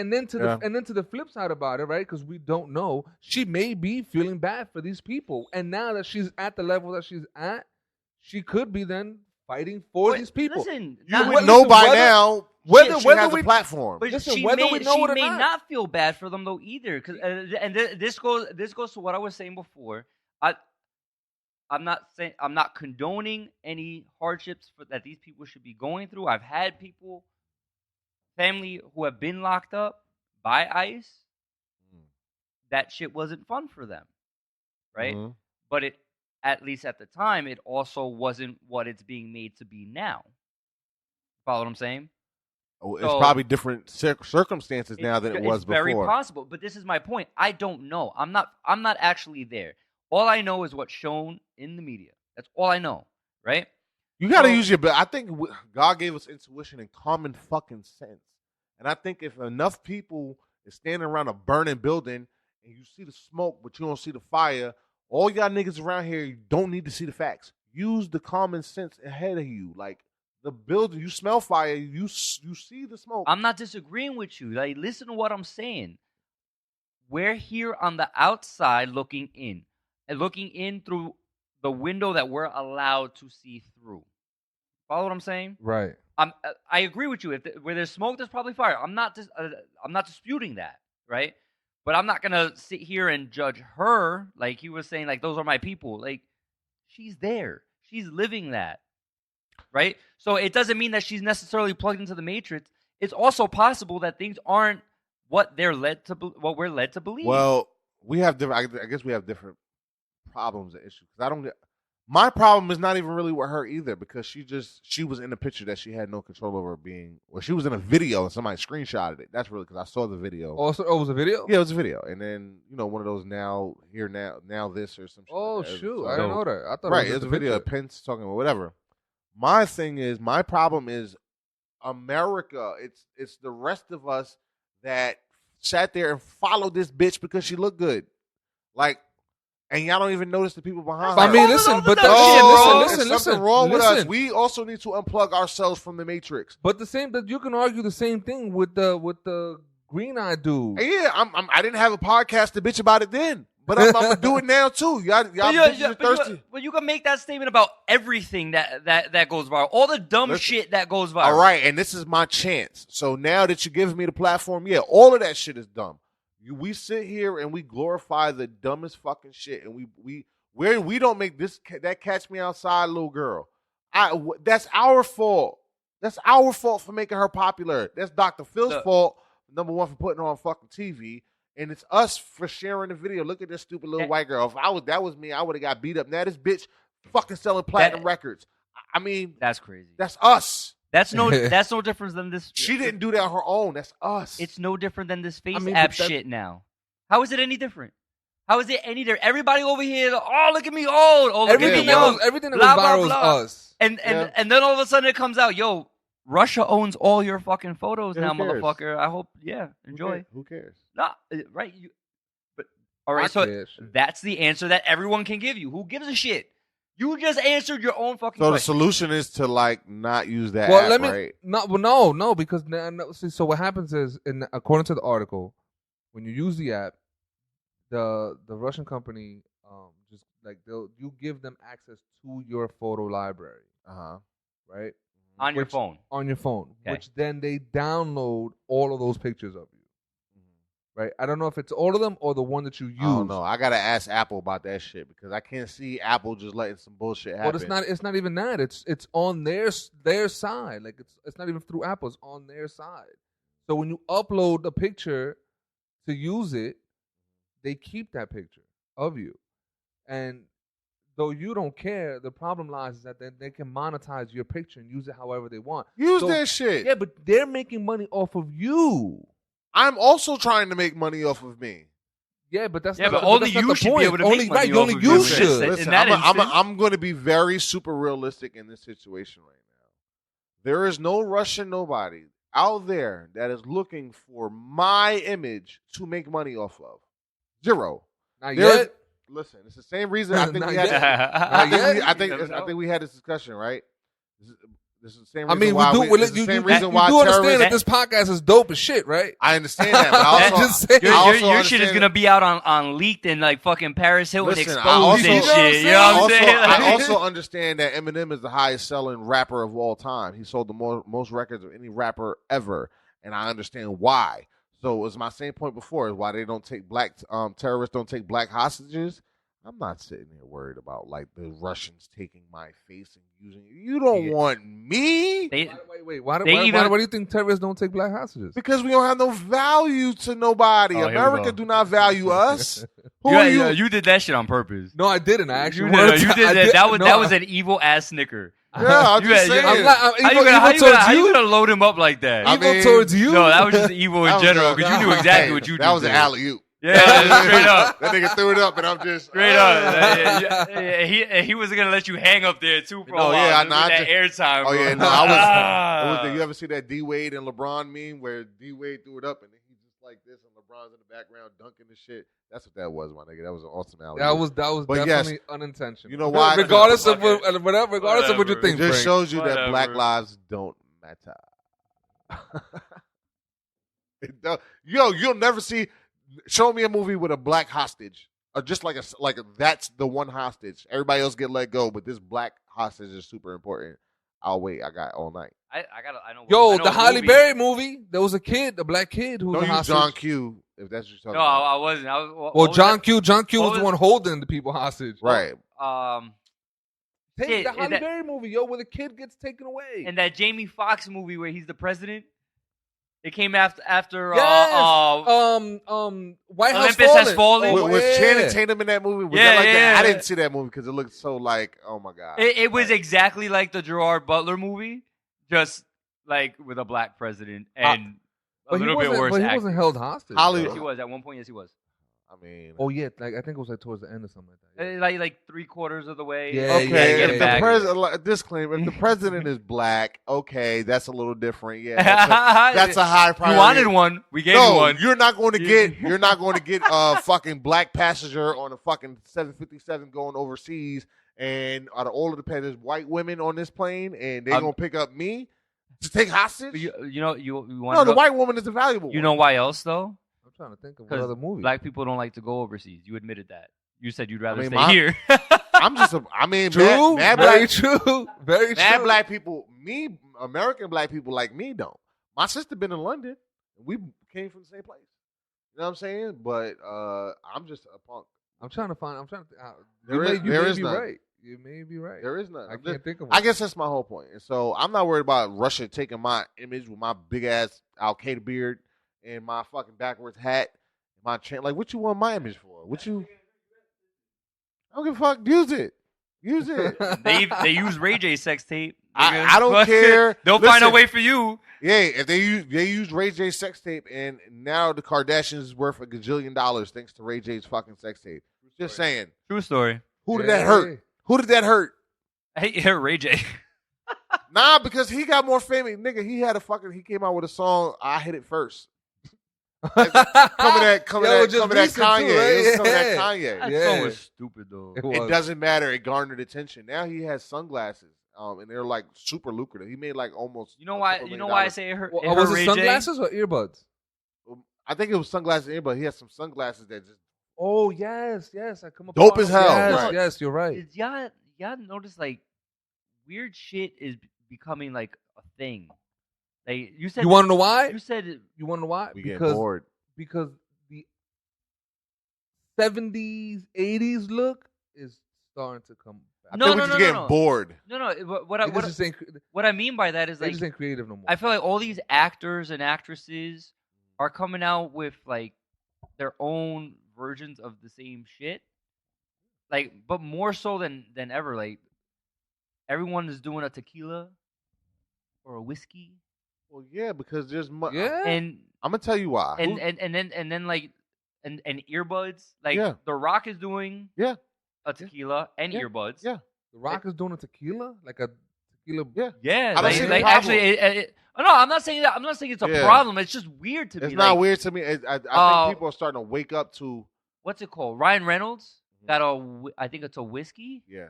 to the flip side about it, right? Because we don't know, she may be feeling bad for these people, and now that she's at the level that she's at, she could be then fighting for these people. Listen, You would know by now whether she has we a platform. But Listen, she whether may, we know she it or may not. not feel bad for them though either. Cause, this goes to what I was saying before. I'm not condoning any hardships that these people should be going through. I've had family who have been locked up by ICE. That shit wasn't fun for them, right? Mhm. But at least at the time, it also wasn't what it's being made to be now. Follow what I'm saying? Oh, it's probably different circumstances now than it was before. It's very possible, but this is my point. I don't know. I'm not actually there. All I know is what's shown in the media. That's all I know, right? You got to use your. I think God gave us intuition and common fucking sense. And I think if enough people is standing around a burning building and you see the smoke but you don't see the fire, all y'all niggas around here, you don't need to see the facts. Use the common sense ahead of you. Like the building, you smell fire, you see the smoke. I'm not disagreeing with you. Like, listen to what I'm saying. We're here on the outside looking in. And looking in through the window that we're allowed to see through. Follow what I'm saying? Right. I agree with you. Where there's smoke, there's probably fire. I'm not disputing that, right? But I'm not gonna sit here and judge her like he was saying. Like those are my people. Like she's there. She's living that, right? So it doesn't mean that she's necessarily plugged into the matrix. It's also possible that things aren't what we're led to believe. Well, we have different. I guess we have different problems and issues. My problem is not even really with her either because she was in a picture that she had no control over being. Well, she was in a video and somebody screenshotted it. That's really because I saw the video. Also, it was a video. Yeah, it was a video, and then one of those now this or some shit. Oh like that. shoot, I didn't know that. I thought it was a video of Pence talking about whatever. My problem is America. It's the rest of us that sat there and followed this bitch because she looked good, like. And y'all don't even notice the people behind her. I mean, listen, but something wrong with us. We also need to unplug ourselves from the matrix. But you can argue the same thing with the green eyed dude. Yeah, I didn't have a podcast to bitch about it then, but I'm gonna do it now too. Y'all bitches are thirsty. But you can make that statement about everything that goes viral, all the dumb shit that goes viral. All right, and this is my chance. So now that you're giving me the platform, yeah, all of that shit is dumb. We sit here and we glorify the dumbest fucking shit, and we don't make that catch me outside little girl. That's our fault. That's our fault for making her popular. That's Dr. Phil's fault, number one, for putting her on fucking TV, and it's us for sharing the video. Look at this stupid little white girl. If that was me, I would have got beat up. Now this bitch fucking selling platinum records. I mean, that's crazy. That's us. That's no different than this. She didn't do that on her own. That's us. It's no different than this face mean, app but that- shit now. How is it any different? How is it any different? Everybody over here, oh look at me old, oh look everything at me young, everything that blah, was blah, viral blah. is us. and then all of a sudden it comes out, yo, Russia owns all your fucking photos Yeah, now, who cares? motherfucker. I hope, enjoy. Who cares? No, right? But all right, I so care, shit. that's the answer that everyone can give you. Who gives a shit? You just answered your own fucking So the question. solution is to like not use that Well, app, let me right? no, because see, so what happens is, according to the article, when you use the app, the Russian company just like you give them access to your photo library, right? On your Which- phone. On your phone, Okay. which then they download all of those pictures of you, right? I don't know if it's all of them or the one that you use. I don't know. I gotta ask Apple about that shit because I can't see Apple just letting some bullshit happen. But it's not even that. It's on their side. Like it's not even through Apple. It's on their side. So when you upload a picture to use it, they keep that picture of you. And though you don't care, the problem lies is that they can monetize your picture and use it however they want. Use So- that shit. Yeah, but they're making money off of you. I'm also trying to make money off of me. Yeah, but that's Yeah, not, but only that's not you the should be point. able to only, make money right, off only of you you. should. Listen, in that instance- I'm going to be very super realistic in this situation right now. There is no Russian nobody out there that is looking for my image to make money off of. Zero. Not There's- yet. Listen, it's the same reason I think Not we had. yet. I You never think we had this discussion, right? This is the same I reason mean, why we do. this is the You same reason do why understand terrorists. that this podcast is dope as shit, right? I understand that, but I also, Just saying. Your, I your, also your shit is understand- gonna be out on leaked and like fucking Paris Hilton Listen, I exposed also- and You know what shit. You know what I'm also, saying? Like- I also understand that Eminem is the highest selling rapper of all time. He sold the most records of any rapper ever, and I understand why. So it was my same point before, is why they don't take terrorists don't take black hostages. I'm not sitting here worried about like the Russians taking my face and using it. You don't Yeah. want me Wait. Why do They even- you think terrorists don't take black hostages? because we don't have no value to nobody. Oh, here we America go. do not value us. Who you, are you? you did that shit on purpose. No, I didn't. I actually You wanted did, you to- did I that. did- That no, was an evil ass snicker. Yeah, I'm You just had- saying. I'm not. I'm How you you. gonna load him up like that? I Evil mean, towards you. No, that was just evil That in was general a- because you knew exactly what you did. That was an there. alley oop. Yeah, straight up. That nigga threw it up, and I'm just Straight up. He wasn't gonna let you hang up there too for a No, while. yeah, Just nah, with that airtime. Oh bro. yeah, no, I was. You ever see that D Wade and LeBron meme where D Wade threw it up and then he's just like this and LeBron's in the background dunking the shit? That's what that was, my nigga. That was an awesome alley. That was But yes, definitely unintentional. you know why? Regardless of Okay. regardless of what you Whatever. It think, just Frank. shows you that black Whatever. lives don't matter. You'll never see. Show me a movie with a black hostage, or just like that's the one hostage. Everybody else get let go, but this black hostage is super important. I'll wait. I got all night. I know. I Yo, know the a Halle movie. Berry movie. There was a kid, a black kid, who was Don't a use hostage. John Q. If that's what you're talking No, about. I wasn't. What Well, was John that? Q. John Q What was the was- one holding the people hostage. Right. Take Shit, the is Halle that- Berry movie, yo, where the kid gets taken away. And that Jamie Foxx movie where he's the president. It came after yes. White House Olympus Has Fallen. Oh, Was yeah. Channing Tatum in that movie? Was Yeah, that like that? yeah. I didn't see that movie because it looked so like, oh my god. It was exactly like the Gerard Butler movie, just like with a black president and a But he little bit wasn't- worse. But he acting. wasn't held hostage. Holly- Yes, he was at one point. Yes, he was. I mean, Oh yeah, like I think it was like towards the end or something like that. Like 3/4 of the way. Yeah, okay. get If it the back. president, disclaimer: if the president is black, okay, that's a little different. Yeah, that's a high You priority. wanted one. We gave you No, one. you're not going to get. You're not going to get a fucking black passenger on a fucking 757 going overseas, and out of all of the there's white women on this plane, and they're gonna pick up me to take hostage. You know you want No, to the white woman is the valuable. You one. know why else though? I'm trying to think of what Because other movie. black people don't like to go overseas. You admitted that. You said you'd rather mean, stay my- here. I'm just. I mean, True, mad very black, true, very mad true. black people. Me, American black people like me don't. My sister been in London. We came from the same place. You know what I'm saying? But I'm just a punk. I'm trying to find. There you is- may, there you may is be none. right. You may be right. There is none. I I'm can't just- think of I one. guess that's my whole point. And so I'm not worried about Russia taking my image with my big ass Al Qaeda beard and my fucking backwards hat, my chain. Like, what you want my image for? What you? I don't give a fuck. Use it. Use it. They use Ray J sex tape. I don't care. They'll find a Listen, way for you. Yeah, if they used Ray J's sex tape, and now the Kardashians is worth $1 gajillion thanks to Ray J's fucking sex tape. Just saying. True story. Who did that hurt? Who did that hurt? Hey, Ray J. Nah, because he got more famous. Nigga, he came out with a song, I Hit It First. coming at Kanye. Too, right? It was coming at Kanye. That song was stupid though. It doesn't matter. It garnered attention. Now he has sunglasses, and they're like super lucrative. He made like almost. You know why? You know why I say it hurt? Well, was it sunglasses or earbuds? I think it was sunglasses and earbuds. He has some sunglasses that just. Oh yes. I come up. Dope as hell. Yes, right. yes, you're right. Did y'all notice like weird shit is becoming like a thing? Like you said. You want to know why? You said. You want to know why? We get bored. Because the 70s, 80s look is starting to come back. I think we're just getting bored. No. What I mean by that is they like just ain't creative no more. I feel like all these actors and actresses are coming out with like their own versions of the same shit. Like, but more so than ever. Like, everyone is doing a tequila or a whiskey. Well, yeah, because there's and I'm gonna tell you why. And then like and earbuds. Like The Rock is doing a tequila and earbuds. Yeah, The Rock is doing a tequila, like a tequila. Yeah. I don't see the problem. Actually, no, I'm not saying that. I'm not saying it's a problem. It's just weird to me. It's not weird to me. I think people are starting to wake up to what's it called? Ryan Reynolds got I think it's a whiskey. Yeah,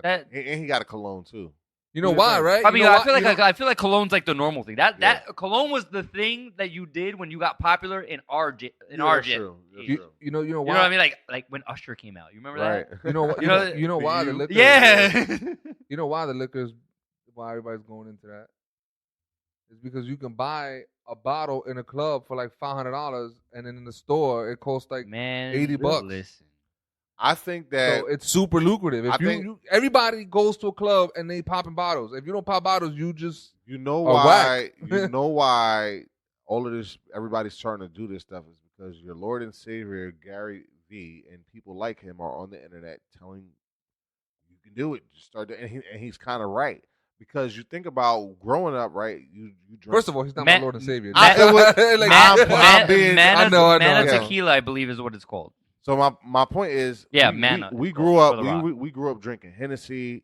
and he got a cologne too. You know why, right? I mean, I feel like cologne's like the normal thing. That cologne was the thing that you did when you got popular in our True. You know why? You know what I mean? Like when Usher came out. You remember that? You know why the liquor? Yeah. You know why the liquor's why everybody's going into that? It's because you can buy a bottle in a club for like $500, and then in the store it costs like $80. Listen. I think that so it's super lucrative. If everybody goes to a club and they popping bottles. If you don't pop bottles, you know why you know why all of this everybody's starting to do this stuff is because your Lord and Savior Gary V and people like him are on the internet telling you can do it. Just start to, and he's kind of right. Because you think about growing up, right? You drink. First of all, he's not my Lord and Savior. Mana Tequila, I believe, is what it's called. So my point is, Mana. We grew up. We grew up drinking Hennessy,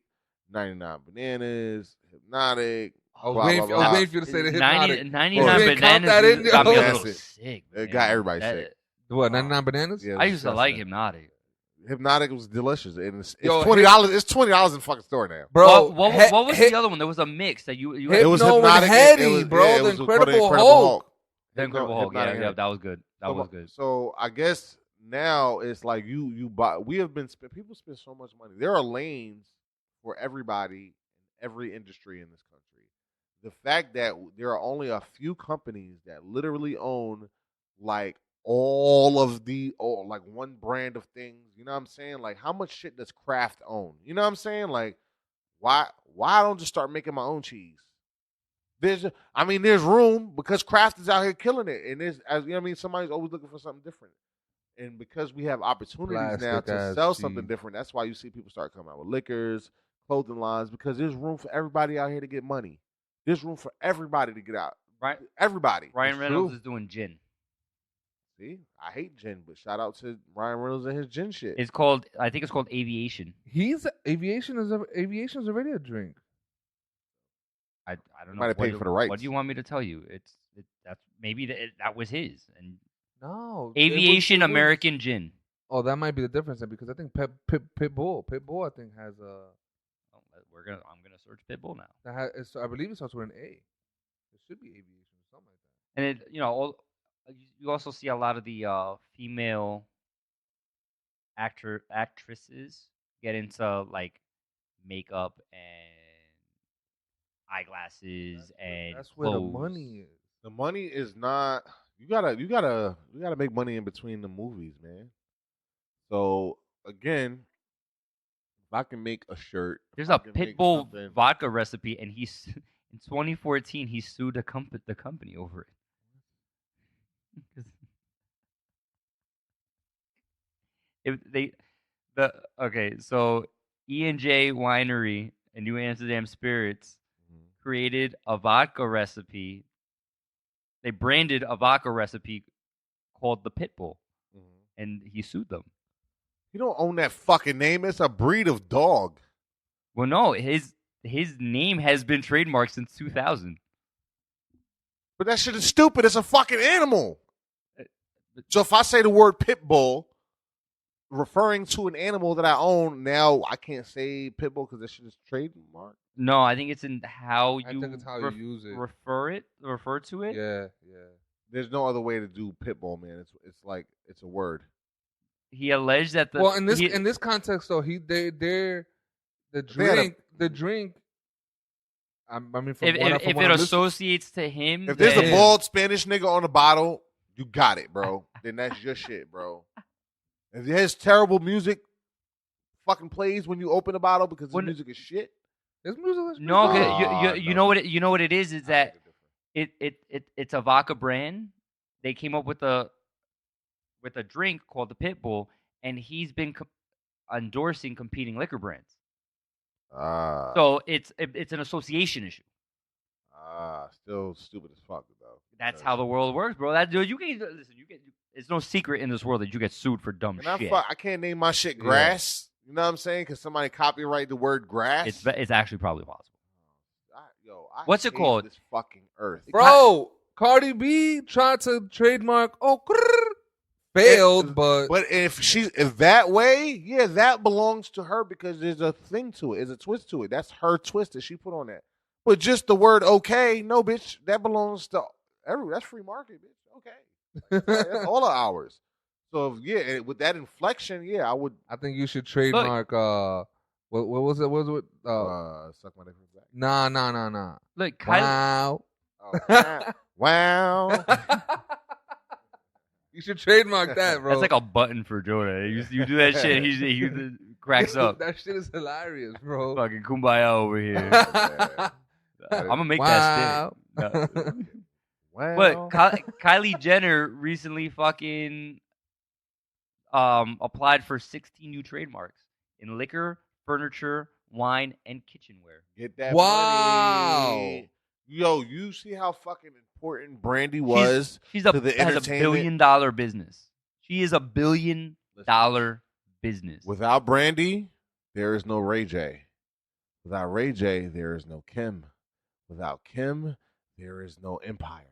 99 Bananas, Hypnotic. I was waiting for you to say the Hypnotic. 99 Bananas got me a little sick. It got everybody sick. What? 99 Bananas? Yeah, I used to like Hypnotic. Hypnotic was delicious, and it's $20. It's $20 in the fucking store now, bro. What was the other one? There was a mix that you. It was Hypnotic, Heady, bro. The Incredible Hulk. The Incredible Hulk. Yeah, that was good. That was good. So I guess now it's like you buy. We have been people spend so much money. There are lanes for everybody in every industry in this country. The fact that there are only a few companies that literally own like all of like one brand of things, you know what I'm saying? Like how much shit does Kraft own? You know what I'm saying? Like why I don't just start making my own cheese? There's room because Kraft is out here killing it, and there's, as you know what I mean, somebody's always looking for something different. And because we have opportunities now to sell something different, that's why you see people start coming out with liquors, clothing lines, because there's room for everybody out here to get money. There's room for everybody to get out. Right? Everybody. Ryan Reynolds is doing gin. See, I hate gin, but shout out to Ryan Reynolds and his gin shit. I think it's called Aviation. Aviation is already a drink. I don't know. Might have paid for the rights. What do you want me to tell you? That was his. And no, Aviation American Gin. Oh, that might be the difference then, because I think Pitbull I think has a. I'm gonna search Pitbull now. I believe it starts with an A. It should be Aviation or something like that. And you also see a lot of the female actresses get into like makeup and eyeglasses and that's where clothes. The money is. The money is not. You gotta make money in between the movies, man. So again, if I can make a shirt, there's a Pitbull vodka recipe, and he's in 2014 he sued the company over it. So E&J Winery and New Amsterdam Spirits created a vodka recipe. They branded a vodka recipe called the Pitbull, and he sued them. You don't own that fucking name. It's a breed of dog. Well, no, his name has been trademarked since 2000. But that shit is stupid. It's a fucking animal. So if I say the word pit bull, referring to an animal that I own, now I can't say pit bull because that shit is trademarked. No, I think it's in how I you, think it's how you use it. refer to it. Yeah. There's no other way to do pit bull, man. It's like it's a word. He alleged that Well, in this context though, the drink. I mean, from if what it I'm associates to him, If there's then- a bald Spanish nigga on the bottle, you got it, bro. Then that's your shit, bro. If his terrible music fucking plays when you open the bottle because the music is shit. This music is no, pretty 'cause good. you know what it is that it's a vodka brand. They came up with a drink called the Pitbull, and he's been endorsing competing liquor brands. So it's an association issue. Still stupid as fuck though. That's how the world works, bro. That dude, you can listen. It's no secret in this world that you get sued for dumb shit. I can't name my shit grass. You know what I'm saying? Because somebody copyright the word grass. It's actually probably possible. I What's it hate called? This fucking earth, Bro, Cardi B tried to trademark. Failed, but if that way, yeah, that belongs to her because there's a thing to it. There's a twist to it. That's her twist that she put on that. But just the word okay, no, bitch, that belongs to everyone. That's free market, bitch. Okay, that's all of ours. So with that inflection, yeah, I would. I think you should trademark. What was it? What was it? Suck my dick from the back. Nah. Look, Wow. Wow. You should trademark that, bro. That's like a button for Jonah. You do that shit, he cracks up. That shit is hilarious, bro. Fucking kumbaya over here. I'm gonna make that stick. Wow. But Kylie Jenner recently fucking applied for 16 new trademarks in liquor, furniture, wine, and kitchenware. Get that Wow. money. Yo, you see how fucking important Brandy was She's to the has a entertainment? $1 billion business. She is a $1 billion business. Without Brandy, there is no Ray J. Without Ray J, there is no Kim. Without Kim, there is no Empire.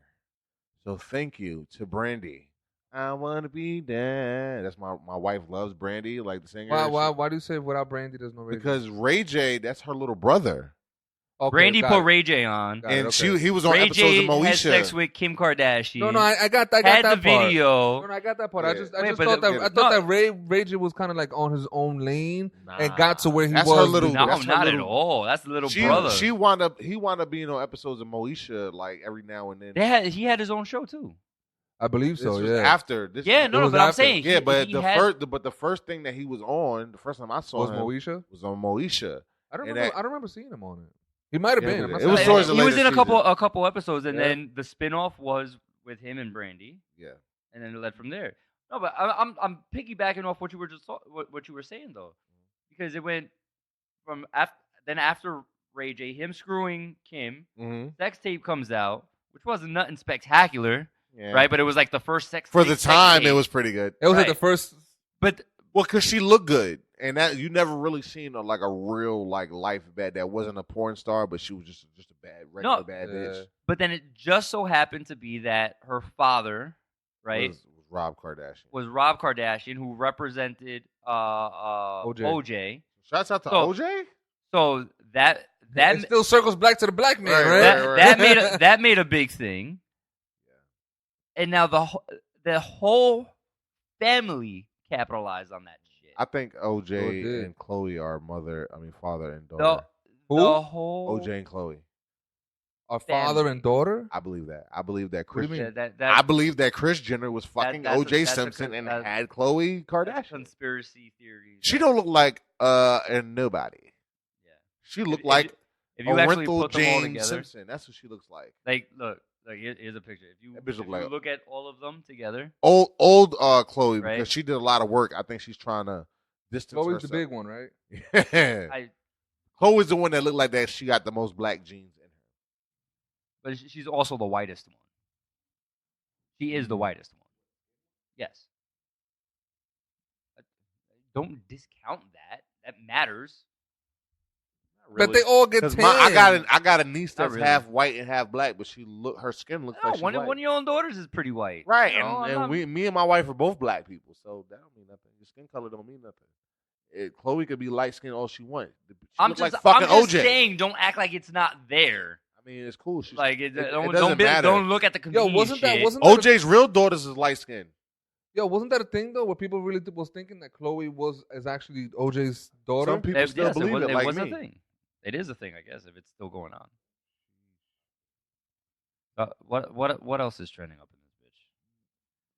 So thank you to Brandy. I want to be there. That's my wife loves Brandy, like the singer. Why do you say without Brandy there's no Ray J? Because Ray J, that's her little brother. Okay, Brandy got put it. Ray J on. Got it, And okay. he was on Ray episodes J of Moesha. had sex with Kim Kardashian. No, I got had that the part. video. No, I got that part. Yeah. I just Wait, thought but that Ray J was kind of like on his own lane and Nah. got to where he That's was. her little- No, that's her not at little- all. That's the little brother. He wound up being on episodes of Moesha like every now and then. He had his own show too. I believe This so. was Yeah. after. This Yeah, was- no, was but I'm after. saying Yeah, but he the had- first thing that he was on, the first time I saw Was him Moesha? was on Moesha. I don't and remember. that- I don't remember seeing him on it. He might have Yeah, been. it I'm was not saying- towards the he was later in a couple episodes, and Yeah. then the spinoff was with him and Brandy, Yeah. and then it led from there. No, but I'm piggybacking off what you were what you were saying though, because it went from after Ray J, him screwing Kim, Mm-hmm. sex tape comes out, which wasn't nothing spectacular, Yeah. right? But it was like the first sex For tape, the sex time, tape. it was pretty good. It was like Right. the first. But Well, because she looked good, and that you never really seen a real life bad that wasn't a porn star, but she was just a regular bad bitch. But then it just so happened to be that her father, right, Was Rob Kardashian. was Rob Kardashian, who represented OJ. Shouts out to So- OJ. So that It still circles back to the black man, Right, right? right. that made a big thing. And now the whole family capitalized on that shit. I think Sure OJ did. and Chloe are father and The, daughter. the whole OJ and Chloe. Our father and daughter. I believe that. I believe that What do Chris. you mean? I believe that Chris Jenner was fucking that's a- OJ that's a Simpson con- and that's- had Chloe that's Kardashian. conspiracy theories. She don't look like a nobody. Yeah. She look If like If you actually Orenthal put them all James together, Simpson. That's what she looks like. like look, here's a picture. If you, That bitch look if like- you look at all of them together, Old Chloe Right. because she did a lot of work. I think she's trying to distance Chloe's the herself. big one, right? Yeah. I Chloe's the one that looked like that. She got the most black jeans in her. But she's also the whitest one. She is the whitest one. Yes. Don't discount that. That matters. But they all get tan. I got a niece Not that's really. half white and half black, but her skin looks like she's one white. of your own daughters is pretty white. Right, You know, and me and my wife are both black people, so that don't mean nothing. Your skin color don't mean nothing. Chloe could be light skinned all she wants. I'm Look just, like fucking I'm just OJ. saying, don't act like it's not there. I mean, it's cool. She's, Like, it don't doesn't matter. don't look at the Yo, convenience wasn't that shit. OJ's real daughters is light skinned. Yo, wasn't that a thing though, where people really was thinking that Chloe is actually OJ's daughter? Some people still believe it, like was me. a thing. It is a thing, I guess, if it's still going on. What else is trending up in this bitch?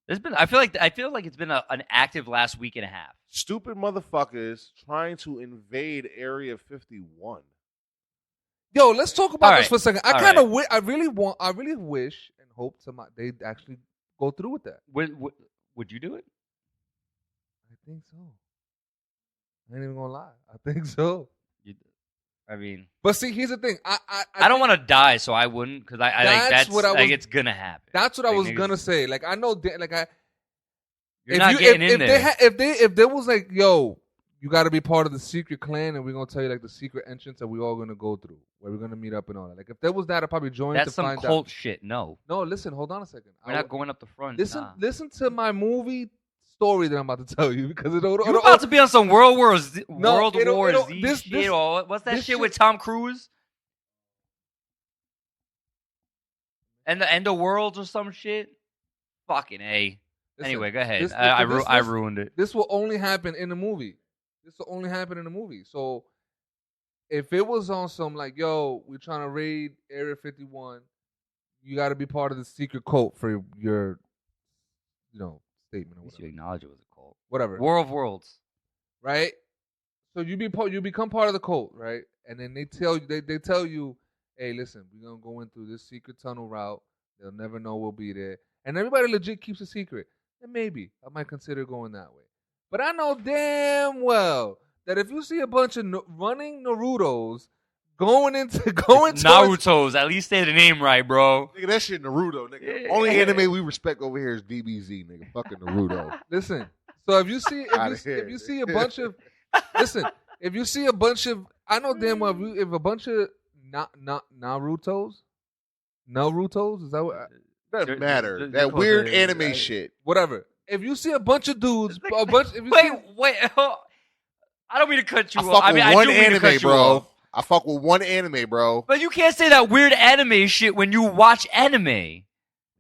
There's been I feel like it's been an active last week and a half. Stupid motherfuckers trying to invade Area 51. Yo, let's talk about All this right. for a second. All I really wish and hope they actually go through with that. Would you do it? I think so. I ain't even gonna lie. I think so. I mean, But see, here's the thing. I don't want to die, so I wouldn't, because I think That's what I was- it's gonna happen. That's what I Like, was niggas- gonna say. Like I know, like I. You're not getting in there. If there was like, yo, you got to be part of the secret clan, and we're gonna tell you like the secret entrance that we all gonna go through, where we're gonna meet up and all that. Like if there was that, I'd probably join That's to some find cult out. shit. No, No, listen, hold on a second. we're not going up the front. Listen, nah. listen to my movie story that I'm about to tell you because You're about to be on some World War Z it'll- shit. this- Or what's that this shit with Tom Cruise? And the end of worlds or some shit. Fucking A. Listen, Anyway, go ahead. this- I this- ruined it. This will only happen in the movie. So if it was on some like, yo, we're trying to raid Area 51, you got to be part of the secret cult for your, statement or At least you whatever. acknowledge it was a cult. Whatever. War of Worlds. Right? So you become part of the cult, right? And then they tell you, hey, listen, we're gonna go in through this secret tunnel route. They'll never know we'll be there. And everybody legit keeps a secret. Then maybe I might consider going that way. But I know damn well that if you see a bunch of running Narutos going towards Naruto's. At least say the name right, bro. Nigga, that shit Naruto, nigga. Yeah. Only anime we respect over here is DBZ, nigga. Fucking Naruto. Listen. So if you see Outta here. if you see a bunch of if you see a bunch of I know damn well if a bunch of Narutos, is that what Doesn't matter. They're That close weird to- anime shit. whatever. If you see a bunch of dudes, Wait. I don't mean to cut you I off. fuck I mean, with I one do mean to anime, cut you bro. off. I fuck with one anime, bro. But you can't say that weird anime shit when you watch anime. It's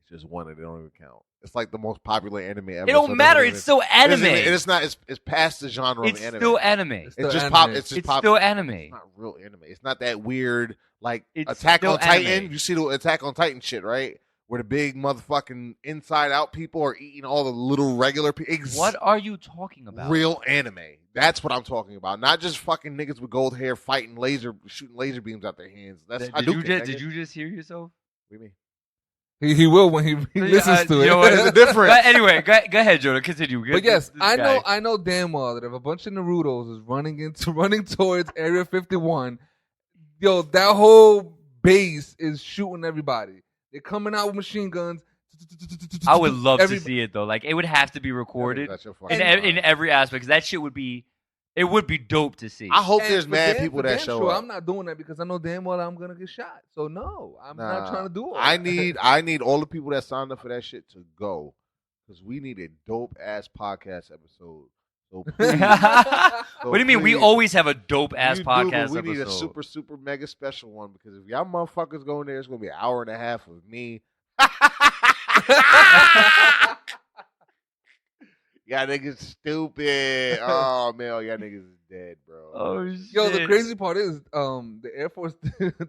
just one that they don't even count. It's like the most popular anime ever. It don't matter. It's still anime. It's not. It's past the genre It's of anime. still anime. It's still just anime. pop. It's just It's pop. still anime. It's not real anime. It's not that weird. Like It's Attack still on Titan. anime. You see the Attack on Titan shit, right? Where the big motherfucking inside out people are eating all the little regular people. What are you talking about? Real anime. That's what I'm talking about. Not just fucking niggas with gold hair shooting laser beams out their hands. That's Did you just hear yourself? What do you mean? he will when he listens to it. yo, There's a difference. But anyway, go ahead, Jordan. Continue. But yes, This I guy. know damn well that if a bunch of Narutos is running towards Area 51, yo, that whole base is shooting everybody. They're coming out with machine guns. I would love to see it though. Like it would have to be recorded That's your in, fucking in every aspect. 'Cause that shit would be dope to see. I hope And there's for mad damn- people for that damn show sure, up. I'm not doing that because I know damn well I'm gonna get shot. So no, I'm not trying to do all I that. I need all the people that signed up for that shit to go because we need a dope ass podcast episode. So please, What do you mean? We please, always have a dope ass you do, but podcast we need a episode. super mega special one because if y'all motherfuckers go in there, it's gonna be an hour and a half of me. Y'all niggas stupid. Oh man, y'all niggas is dead, bro. Oh shit! Yo, the crazy part is, the Air Force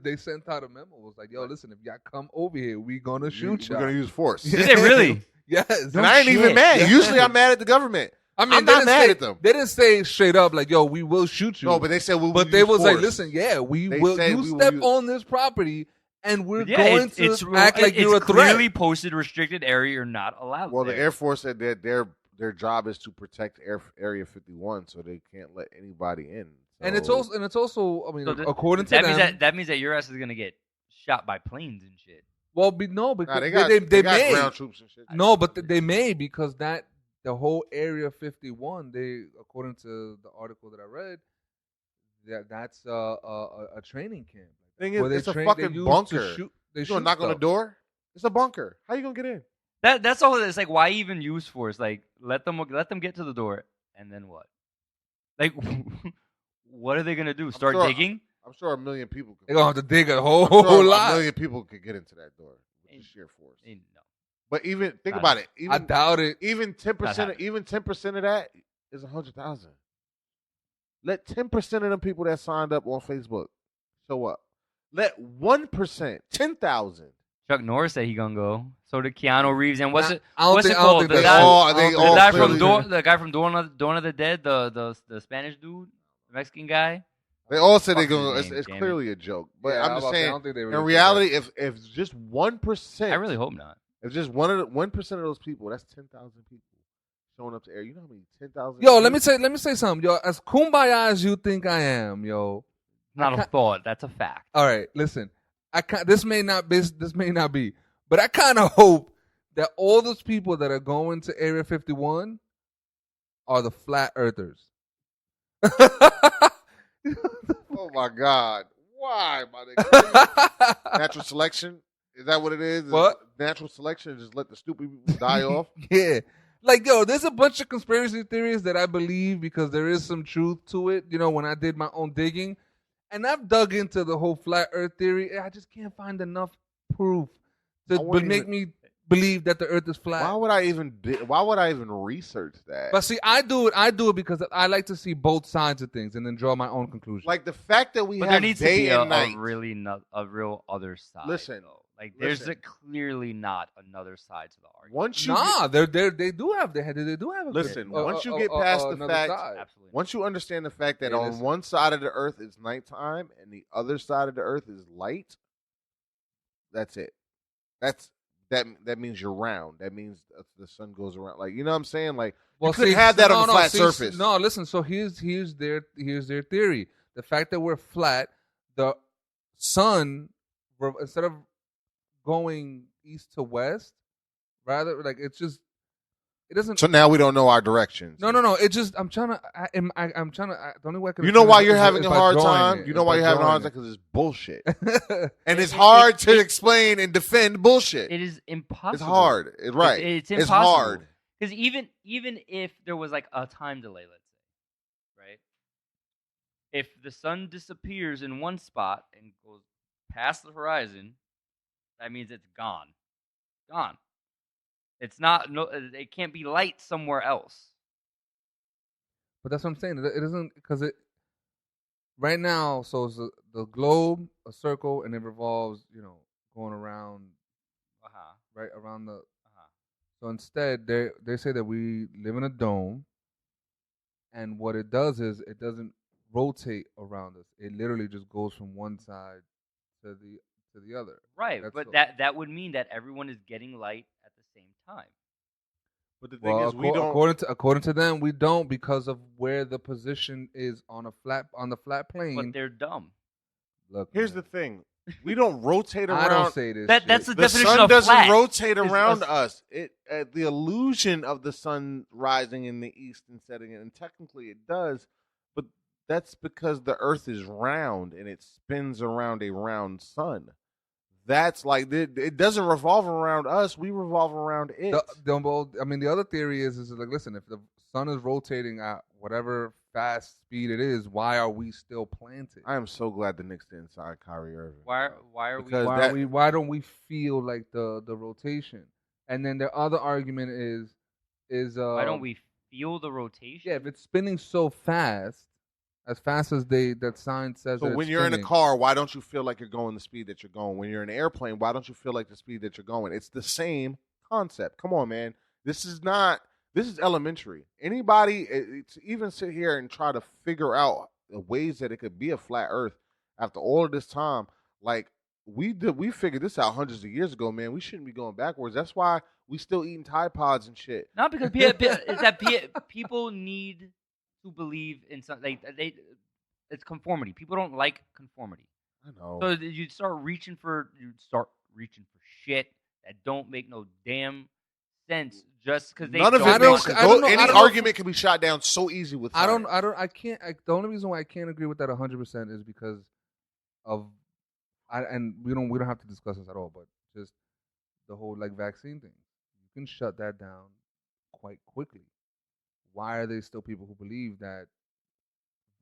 they sent out a memo. It was like, yo, listen, if y'all come over here, we gonna shoot We're y'all. gonna use force. Did they really? Yes. And I ain't even shit. mad. Yeah. Usually I'm mad at the government. I mean, I'm they not didn't mad say- at them. They didn't say straight up like, "Yo, we will shoot you." No, but they said we will But they use was like, force. "Listen, yeah, we They will. said You we will step use- on this property, and we're Yeah, going to act like you're a it's threat." clearly posted restricted area. You're not allowed. Well, the there. Air Force said that their job is to protect Area 51, so they can't let anybody in. And it's So- also, I mean, So according to that them, means that your ass is gonna get shot by planes and shit. Well, no, because Nah, they got may. ground troops and shit. No, but they may because the whole Area 51, according to the article that I read, that's a training camp. Thing Where is, they it's a train- they fucking use bunker. to shoot- they You gonna shoot knock on the stuff. door? It's a bunker. How you gonna get in? That's all. It's like, why even use force? Like, let them get to the door, and then what? Like, what are they gonna do? Start sure- digging? I'm sure a million people could. They're gonna have to dig a whole, I'm sure whole a lot. million people could get into that door with just sheer force. No. But even think Not about it. I Even doubt it. even 10%. happening. Even 10% of that is 100,000. Let 10% of them people that signed up on Facebook show up. Let 1%, 10,000. Chuck Norris said he gonna go. So did Keanu Reeves and what's Nah, it? I don't What's think- it I don't called? think The that's guy, all. they The all the guy clearly- from Dawn of the Dead, the Spanish dude, the Mexican guy. They all said they're Fuck his going. name, It's damn it. clearly a joke. But Yeah, I'm I was just about to say, I saying. don't think they really In said reality, if just 1%, I really hope not. if just 1% of those people, that's 10,000 people showing up to air. You know how many 10,000? Yo, let me say something, yo. As kumbaya as you think I am, yo. Not a can't- thought. That's a fact. All right, listen. This may not be, but I kind of hope that all those people that are going to Area 51 are the flat earthers. Oh my God! Why, my nigga? Natural selection? Is that what it is? What? Natural selection? Just let the stupid people die off? Yeah. Like, yo, there's a bunch of conspiracy theories that I believe because there is some truth to it, when I did my own digging. And I've dug into the whole flat earth theory. I just can't find enough proof I to wouldn't make me believe that the earth is flat. Why would I even research that? But see, I do it because I like to see both sides of things and then draw my own conclusion. Like the fact that we But have there needs to day be and night. a real other side. Listen, though. Like there's listen. clearly not another side to the argument. Once you Nah, they do have a Listen, good, once you get past the another fact- side. Absolutely. once you understand the fact that Hey, on listen. one side of the earth is nighttime and the other side of the earth is light, that's it. That means you're round. That means the sun goes around. Like, you know what I'm saying? Like, you couldn't have that on a flat surface. No, listen. So here's their theory: the fact that we're flat, the sun, instead of going east to west, rather like it doesn't. So now we don't know our directions. No. It just I'm trying to. The only way I can You know explain why it you're is having a by hard drawing time? it. You know It's why by you're having a hard drawing time? Because it's bullshit. it. And it's hard to explain and defend bullshit. It is impossible. It's hard. It's right. It's It's impossible. hard. Because even if there was like a time delay, let's say, right? If the sun disappears in one spot and goes past the horizon, that means it's gone. Gone. It's not. No, it can't be light somewhere else. But that's what I'm saying. It doesn't because it right now. So it's the globe, a circle, and it revolves. Going around right around the. So instead, they say that we live in a dome, and what it does is it doesn't rotate around us. It literally just goes from one side to the other. Right, That's but all. that would mean that everyone is getting light at the same time. But the thing Well, is, we don't. according to them, we don't because of where the position is on the flat plane. But they're dumb. Look, Here's man, the thing: we don't rotate I around. don't say this. That's shit. the The definition sun of doesn't flat. rotate Is around us- us. It the illusion of the sun rising in the east and setting, and technically it does, but that's because the Earth is round and it spins around a round sun. That's like it doesn't revolve around us. We revolve around it. the other theory is like, listen, if the sun is rotating at whatever fast speed it is, why are we still planted? I am so glad the Knicks didn't sign Kyrie Irving. Why are we? Because Why don't we feel like the rotation? And then the other argument is Why don't we feel the rotation? Yeah, if it's spinning so fast, as fast as that sign says. So that when it's you're in a spinning, car, why don't you feel like you're going the speed that you're going? When you're in an airplane, why don't you feel like the speed that you're going? It's the same concept. Come on, man. This is elementary. Anybody to even sit here and try to figure out the ways that it could be a flat Earth after all of this time, like we figured this out hundreds of years ago, man. We shouldn't be going backwards. That's why we still eating Tide Pods and shit. Not because people need to believe in something. It's conformity. People don't like conformity. I know. So you'd start reaching for shit that don't make no damn sense just because they None of don't it want makes to. sense. I don't know- Any I don't know if- argument can be shot down so easy with science. I can't. The only reason why I can't agree with that 100% is because of, and we don't have to discuss this at all, but just the whole like vaccine thing. You can shut that down quite quickly. Why are there still people who believe that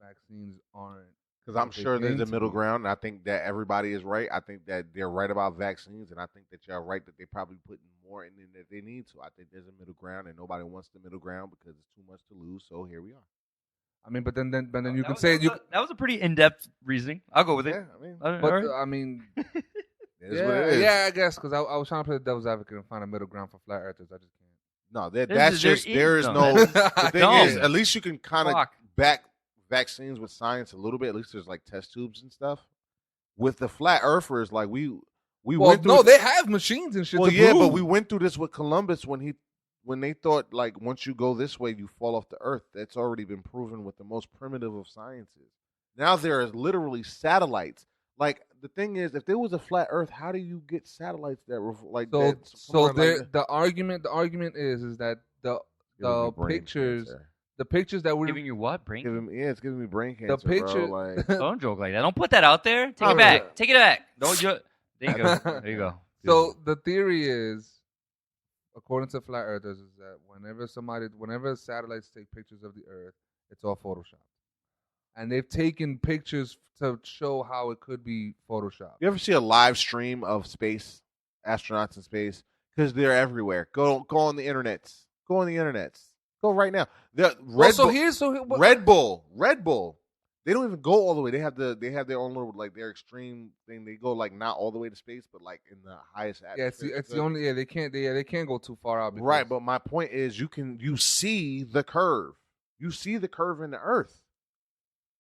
vaccines aren't? Because I'm what they sure there's claim a to middle be? ground. And I think that everybody is right. I think that they're right about vaccines, and I think that you're right that they probably putting more in than that they need to. I think there's a middle ground, and nobody wants the middle ground because it's too much to lose. So here we are. I mean, but then you That can was- say that was a pretty in-depth reasoning. I'll go with it. Yeah, I mean, All but right. I mean, it is what it is. yeah, I guess because I was trying to play the devil's advocate and find a middle ground for flat earthers. I just can't. No, There there is none. no. The thing dumb. is, at least you can kind of Fuck. back vaccines with science a little bit. At least there's like test tubes and stuff. With the flat earthers, like we Well, went through. no, they have machines and shit. Well, to yeah, prove. but we went through this with Columbus when they thought like once you go this way, you fall off the earth. That's already been proven with the most primitive of sciences. Now there are literally satellites. Like the thing is, if there was a flat Earth, how do you get satellites that were like So that? the argument is that the pictures that we're Giving you what? Brain? it's giving me brain cancer. picture Bro. Like, Don't joke like that. Don't put that out there. Take Oh, it back. yeah. Take it back. Don't you? There you go. There you go. So the theory is, according to flat earthers, is that whenever satellites take pictures of the Earth, it's all Photoshop, and they've taken pictures to show how it could be Photoshop. you ever see a live stream of space astronauts in space? Because they're everywhere. Go on the internets. Go on the internets. Go right now. The Red Bull. They don't even go all the way. They have their own little like their extreme thing. They go like not all the way to space, but like in the highest atmosphere. Yeah, it's the only they can't go too far out. Right, but my point is you see the curve. You see the curve in the earth.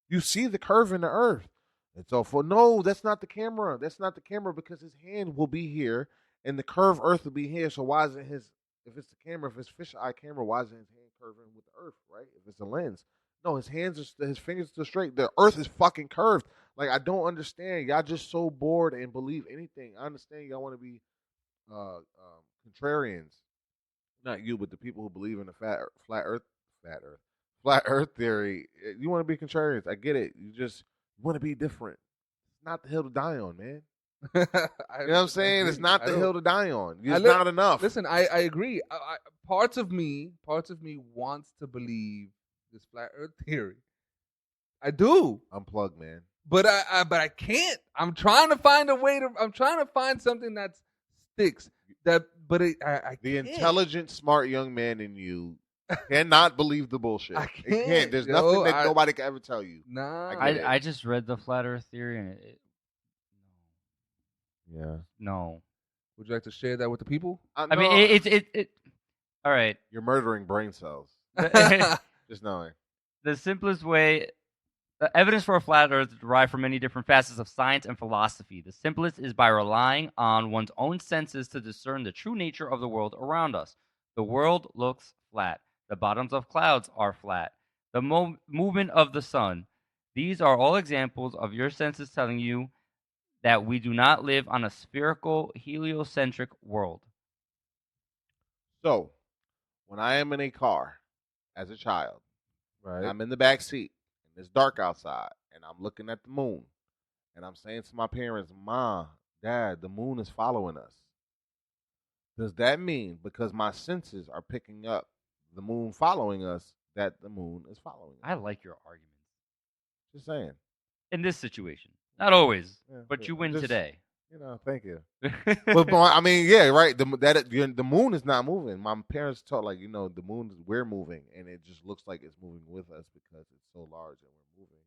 You see the curve in the earth. It's all for no, that's not the camera. That's not the camera because his hand will be here and the curve earth will be here. So why isn't if it's the camera, if it's fisheye camera, why isn't his hand curving with the earth, right? If it's a lens. No, his fingers are still straight. The earth is fucking curved. Like I don't understand. Y'all just so bored and believe anything. I understand y'all want to be contrarians. Not you, but the people who believe in the flat earth theory. You want to be contrarians. I get it. You just want to be different. It's not the hill to die on, man. You know what I'm saying? It's not the hill to die on. It's not enough. Listen, I agree. Parts of me wants to believe this flat Earth theory. I do. Unplugged, man. But I can't. I'm trying to find a way to. I'm trying to find something that sticks. I The can't. intelligent, smart young man in you cannot believe the bullshit. I It can't. can't, There's yo. nothing that nobody can ever tell you. Nah. I get it. I just read the flat Earth theory and Yeah. no. Would you like to share that with the people? I mean, it. All right. You're murdering brain cells. Just knowing. The simplest way, the evidence for a flat Earth is derived from many different facets of science and philosophy. The simplest is by relying on one's own senses to discern the true nature of the world around us. The world looks flat. The bottoms of clouds are flat. The movement of the sun. These are all examples of your senses telling you that we do not live on a spherical, heliocentric world. So, when I am in a car as a child, Right. I'm in the back seat and it's dark outside and I'm looking at the moon and I'm saying to my parents, "Ma, Dad, the moon is following us." Does that mean because my senses are picking up the moon following us that the moon is following us? I like your arguments. Just saying. In this situation. Not always, Yeah, but you win just- today. Thank you. But I mean, yeah, right. The moon is not moving. My parents taught like the moon we're moving, and it just looks like it's moving with us because it's so large and we're moving.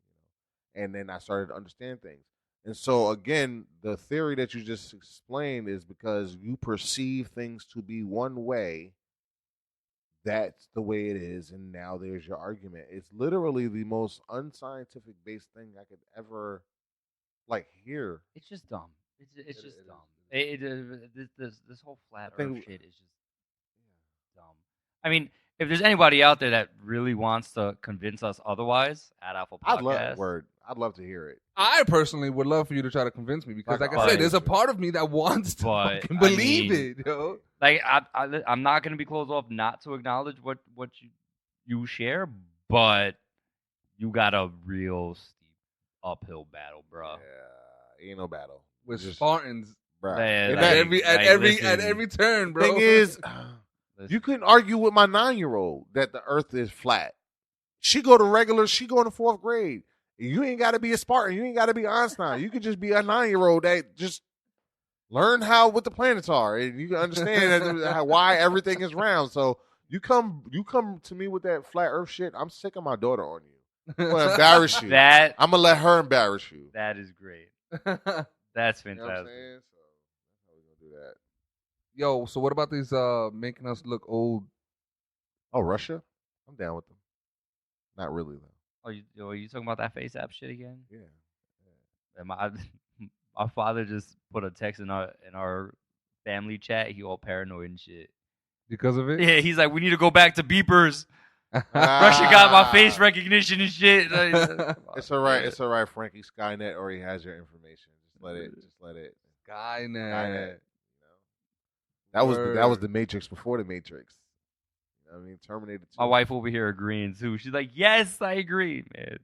And then I started to understand things. And so again, the theory that you just explained is because you perceive things to be one way. That's the way it is, and now there's your argument. It's literally the most unscientific based thing I could ever hear. It's just dumb. It's just It dumb. This whole flat I think- Earth shit is just dumb. I mean, if there's anybody out there that really wants to convince us otherwise, at Alpha Podcast, I'd love to hear it. I personally would love for you to try to convince me because, like I said, there's a part of me that wants to fucking believe it, yo. Like I'm not gonna be closed off not to acknowledge what you share, but you got a real steep uphill battle, bro. Yeah, ain't no battle with Spartans, bro. Man, at every turn, bro. Thing is, you couldn't argue with my 9-year-old that the Earth is flat. She go to 4th grade. You ain't got to be a Spartan. You ain't got to be Einstein. You could just be a 9-year-old that just learn what the planets are, and you can understand why everything is round. So you come to me with that flat Earth shit. I'm sick of my daughter on you. I'm gonna embarrass you. I'm gonna let her embarrass you. That is great. That's fantastic. You know what I'm saying? So that's how we gonna do that. Yo, so what about these making us look old? Oh, Russia? I'm down with them. Not really though. Oh, you talking about that FaceApp shit again? Yeah. And my father just put a text in our family chat. He all paranoid and shit. Because of it? Yeah, he's like, we need to go back to beepers. Russia got my face recognition and shit. It's all right. It's all right, Frankie. Skynet already has your information. Just let it. Skynet. That was the Matrix before the Matrix. You know what I mean, Terminator 2. My wife over here agreeing too. She's like, yes, I agree, man.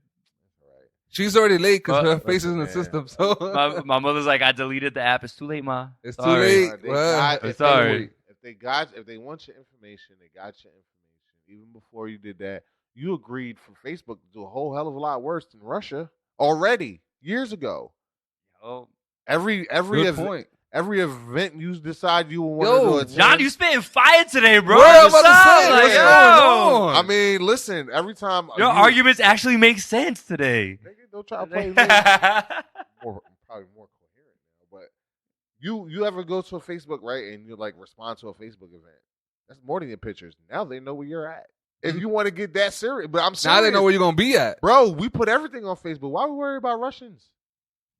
She's already late because her face is in the system. So my mother's like, I deleted the app. It's too late, ma. It's sorry. Too late. Sorry. If they want your information, they got your information. Even before you did that, you agreed for Facebook to do a whole hell of a lot worse than Russia already years ago. Oh, every event you decide you want to do it. John, you spitting fire today, bro. What's up? I mean, listen. Every time your arguments actually make sense today. Don't try to play me. Probably more coherent now, but you ever go to a Facebook, right, and you like respond to a Facebook event? That's more than your pictures. Now they know where you're at. If you want to get that serious, but I'm serious. Now they know where you're gonna be at, bro. We put everything on Facebook. Why we worry about Russians?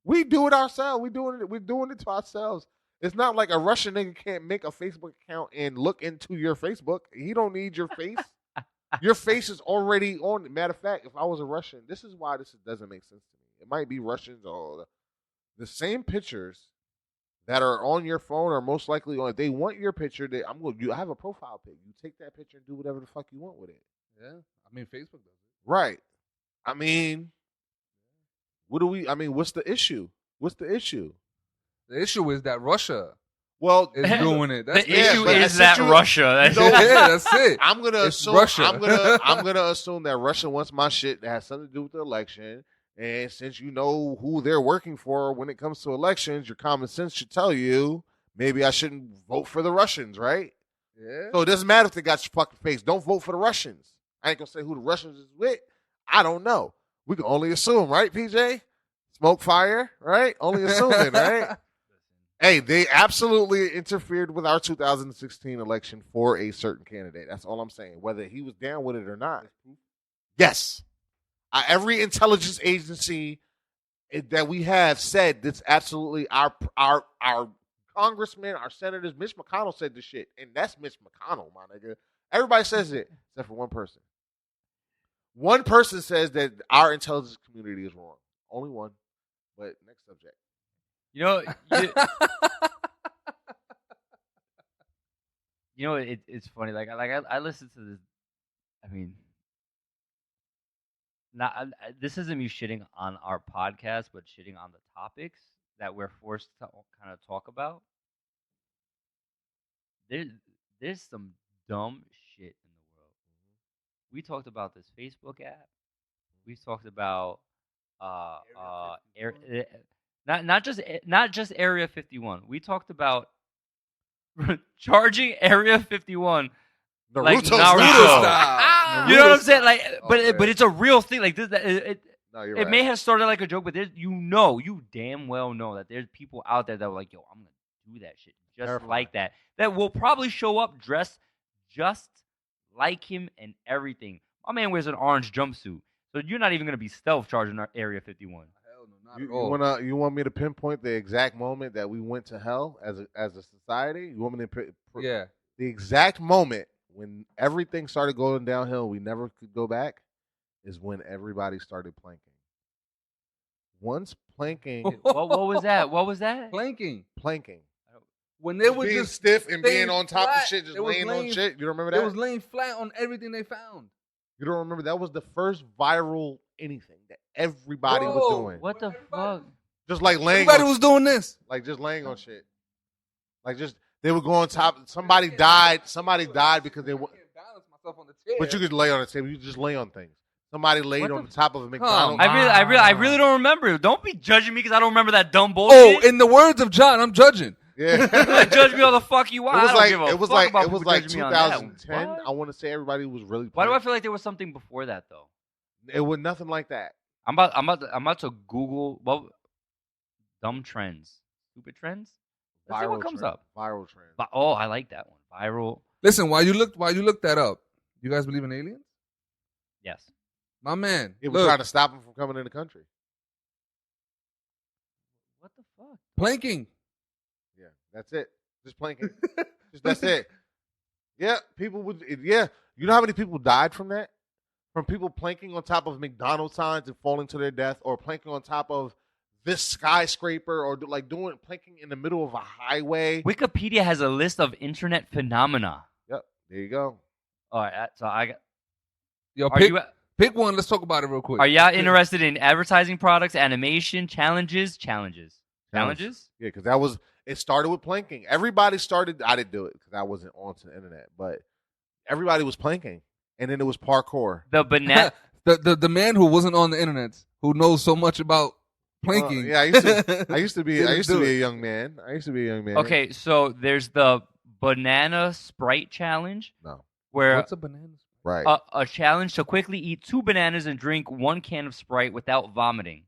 We do it ourselves. We're doing it to ourselves. It's not like a Russian nigga can't make a Facebook account and look into your Facebook. He don't need your face. Your face is already on. Matter of fact, if I was a Russian, this is why this doesn't make sense to me. It might be Russians or the same pictures that are on your phone are most likely on. If they want your picture, I have a profile pic. You take that picture and do whatever the fuck you want with it. Yeah, I mean Facebook does it. Right. I mean, what's the issue? What's the issue? The issue is that Russia is doing it. That's the issue is that Russia. That's it. I'm gonna assume Russia. I'm gonna assume that Russia wants my shit that has something to do with the election. And since you know who they're working for when it comes to elections, your common sense should tell you maybe I shouldn't vote for the Russians, right? Yeah. So it doesn't matter if they got your fucking face. Don't vote for the Russians. I ain't gonna say who the Russians is with. I don't know. We can only assume, right, PJ? Smoke fire, right? Only assuming, right? Hey, they absolutely interfered with our 2016 election for a certain candidate. That's all I'm saying. Whether he was down with it or not. Yes. Every intelligence agency that we have said that's absolutely our congressmen, our senators. Mitch McConnell said this shit, and that's Mitch McConnell, my nigga. Everybody says it except for one person. One person says that our intelligence community is wrong. Only one. But next subject. You know, it's funny. Like I listened to this. I mean. This isn't me shitting on our podcast, but shitting on the topics that we're forced to kind of talk about. There's some dumb shit in the world. We talked about this Facebook app. We talked about not just Area 51. We talked about charging Area 51 like Naruto style. You know what I'm saying? Like, but it's a real thing. Like this, it may have started like a joke, but you damn well know that there's people out there that were like, yo, I'm gonna do that shit just like that. That will probably show up dressed just like him and everything. My man wears an orange jumpsuit, so you're not even gonna be stealth charging Area 51. Hell no, not at all. You want me to pinpoint the exact moment that we went to hell as a society? You want me to the exact moment when everything started going downhill, we never could go back. Is when everybody started planking. Once planking, What was that? What was that? Planking. planking, When they were being just stiff and being staying on top of flat, shit, just it was laying on laying- shit. You don't remember They that? was laying flat on everything they found. You don't remember that was the first viral anything that everybody was Bro, doing. What the fuck? Just like laying Everybody on, was doing this. like just laying on shit. Like just they would go on top. Somebody died. Somebody died because they. I can't balance myself on the chair. But you could lay on the table. You just lay on things. Somebody laid What on the- the top of a McDonald's. I really don't remember. Don't be judging me because I don't remember that dumb Oh, bullshit. in the words of John, I'm judging. Yeah. Judge me all the fuck you want. It was I don't like give a it was fuck like about it was people like judging me on that. 2010. What? I want to say everybody was really. Why do I playing. feel like there was something before that though? It was nothing like that. I'm about to Google dumb trends, stupid trends. Let's see what comes trend. up. Viral trend. Oh, I like that one. Viral. Listen, while you look that up, you guys believe in aliens? Yes. My man. It was look, trying to stop him from coming in the country. What the fuck? planking. Yeah, that's it. Just planking. Just that's it. Yeah, people would. Yeah, you know how many people died from that? From people planking on top of McDonald's signs and falling to their death, or planking on top of this skyscraper, or like doing planking in the middle of a highway. Wikipedia has a list of internet phenomena. Yep, there you go. All right, so I got. Yo, Are pick, you pick one. Let's talk about it real quick. are y'all interested in advertising products, animation, challenges? Yeah, because that was it. Started with planking. Everybody started. I didn't do it because I wasn't onto the internet, but everybody was planking, and then it was parkour. The banana. the man who wasn't on the internet, who knows so much about planking. Yeah, I used to be a young man. Okay, so there's the banana Sprite challenge, No, where What's a banana? right. a challenge to quickly eat 2 bananas and drink 1 can of Sprite without vomiting.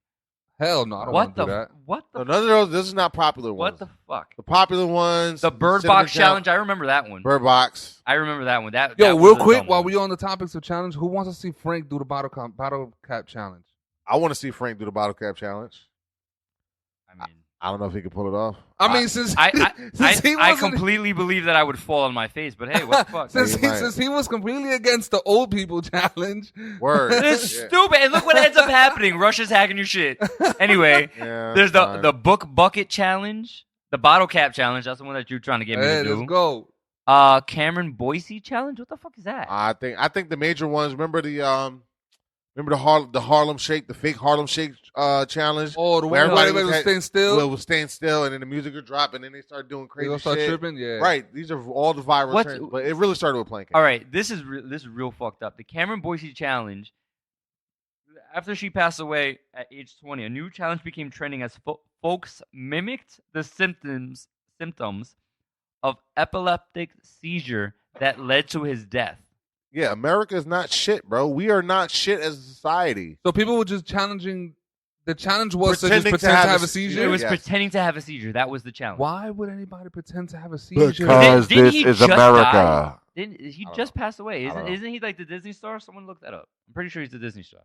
Hell no, I don't What want to do that. What No, the none of those. This is not popular what ones. the fuck? The popular ones. The Bird Cinnamon Box challenge. I remember that one. Bird Box. I remember that one. That Yo, that real was a quick, dumb while one. we on the topics of challenge, who wants to see Frank do the bottle cap challenge? I want to see Frank do the bottle cap challenge. I mean, I don't know if he can pull it off. I mean, since I he wasn't- completely believe that I would fall on my face, but hey, what the fuck? since, Yeah, he, you might. since he was completely against the old people challenge. Word. This is Yeah. stupid. And look what ends up happening. Russia's hacking your shit. Anyway, Yeah, there's fine. the book bucket challenge, the bottle cap challenge. That's the one that you're trying to get me Hey, to do. let's go. Cameron Boise challenge. What the fuck is that? I think the major ones. Remember the Harlem Shake, the fake Harlem Shake challenge. Oh, the Where one where everybody everybody was had- staying still. Well, it was staying still, and then the music would drop, and then they started doing They crazy gonna start shit. tripping. Yeah. Right. These are all the viral What's- trends, but it really started with planking. All right, this is real fucked up. The Cameron Boise challenge. After she passed away at age 20, a new challenge became trending as folks mimicked the symptoms of epileptic seizure that led to his death. Yeah, America is not shit, bro. We are not shit as a society. So people were just challenging. The challenge was to just Pretending to pretend to have have a a seizure. seizure. It was Yes. pretending to have a seizure. That was the challenge. Why would anybody pretend to have a seizure? Because Didn't he just die? Didn't he I don't just know. passed away? I don't know. Isn't he like the Disney star? Someone look that up. I'm pretty sure he's the Disney star.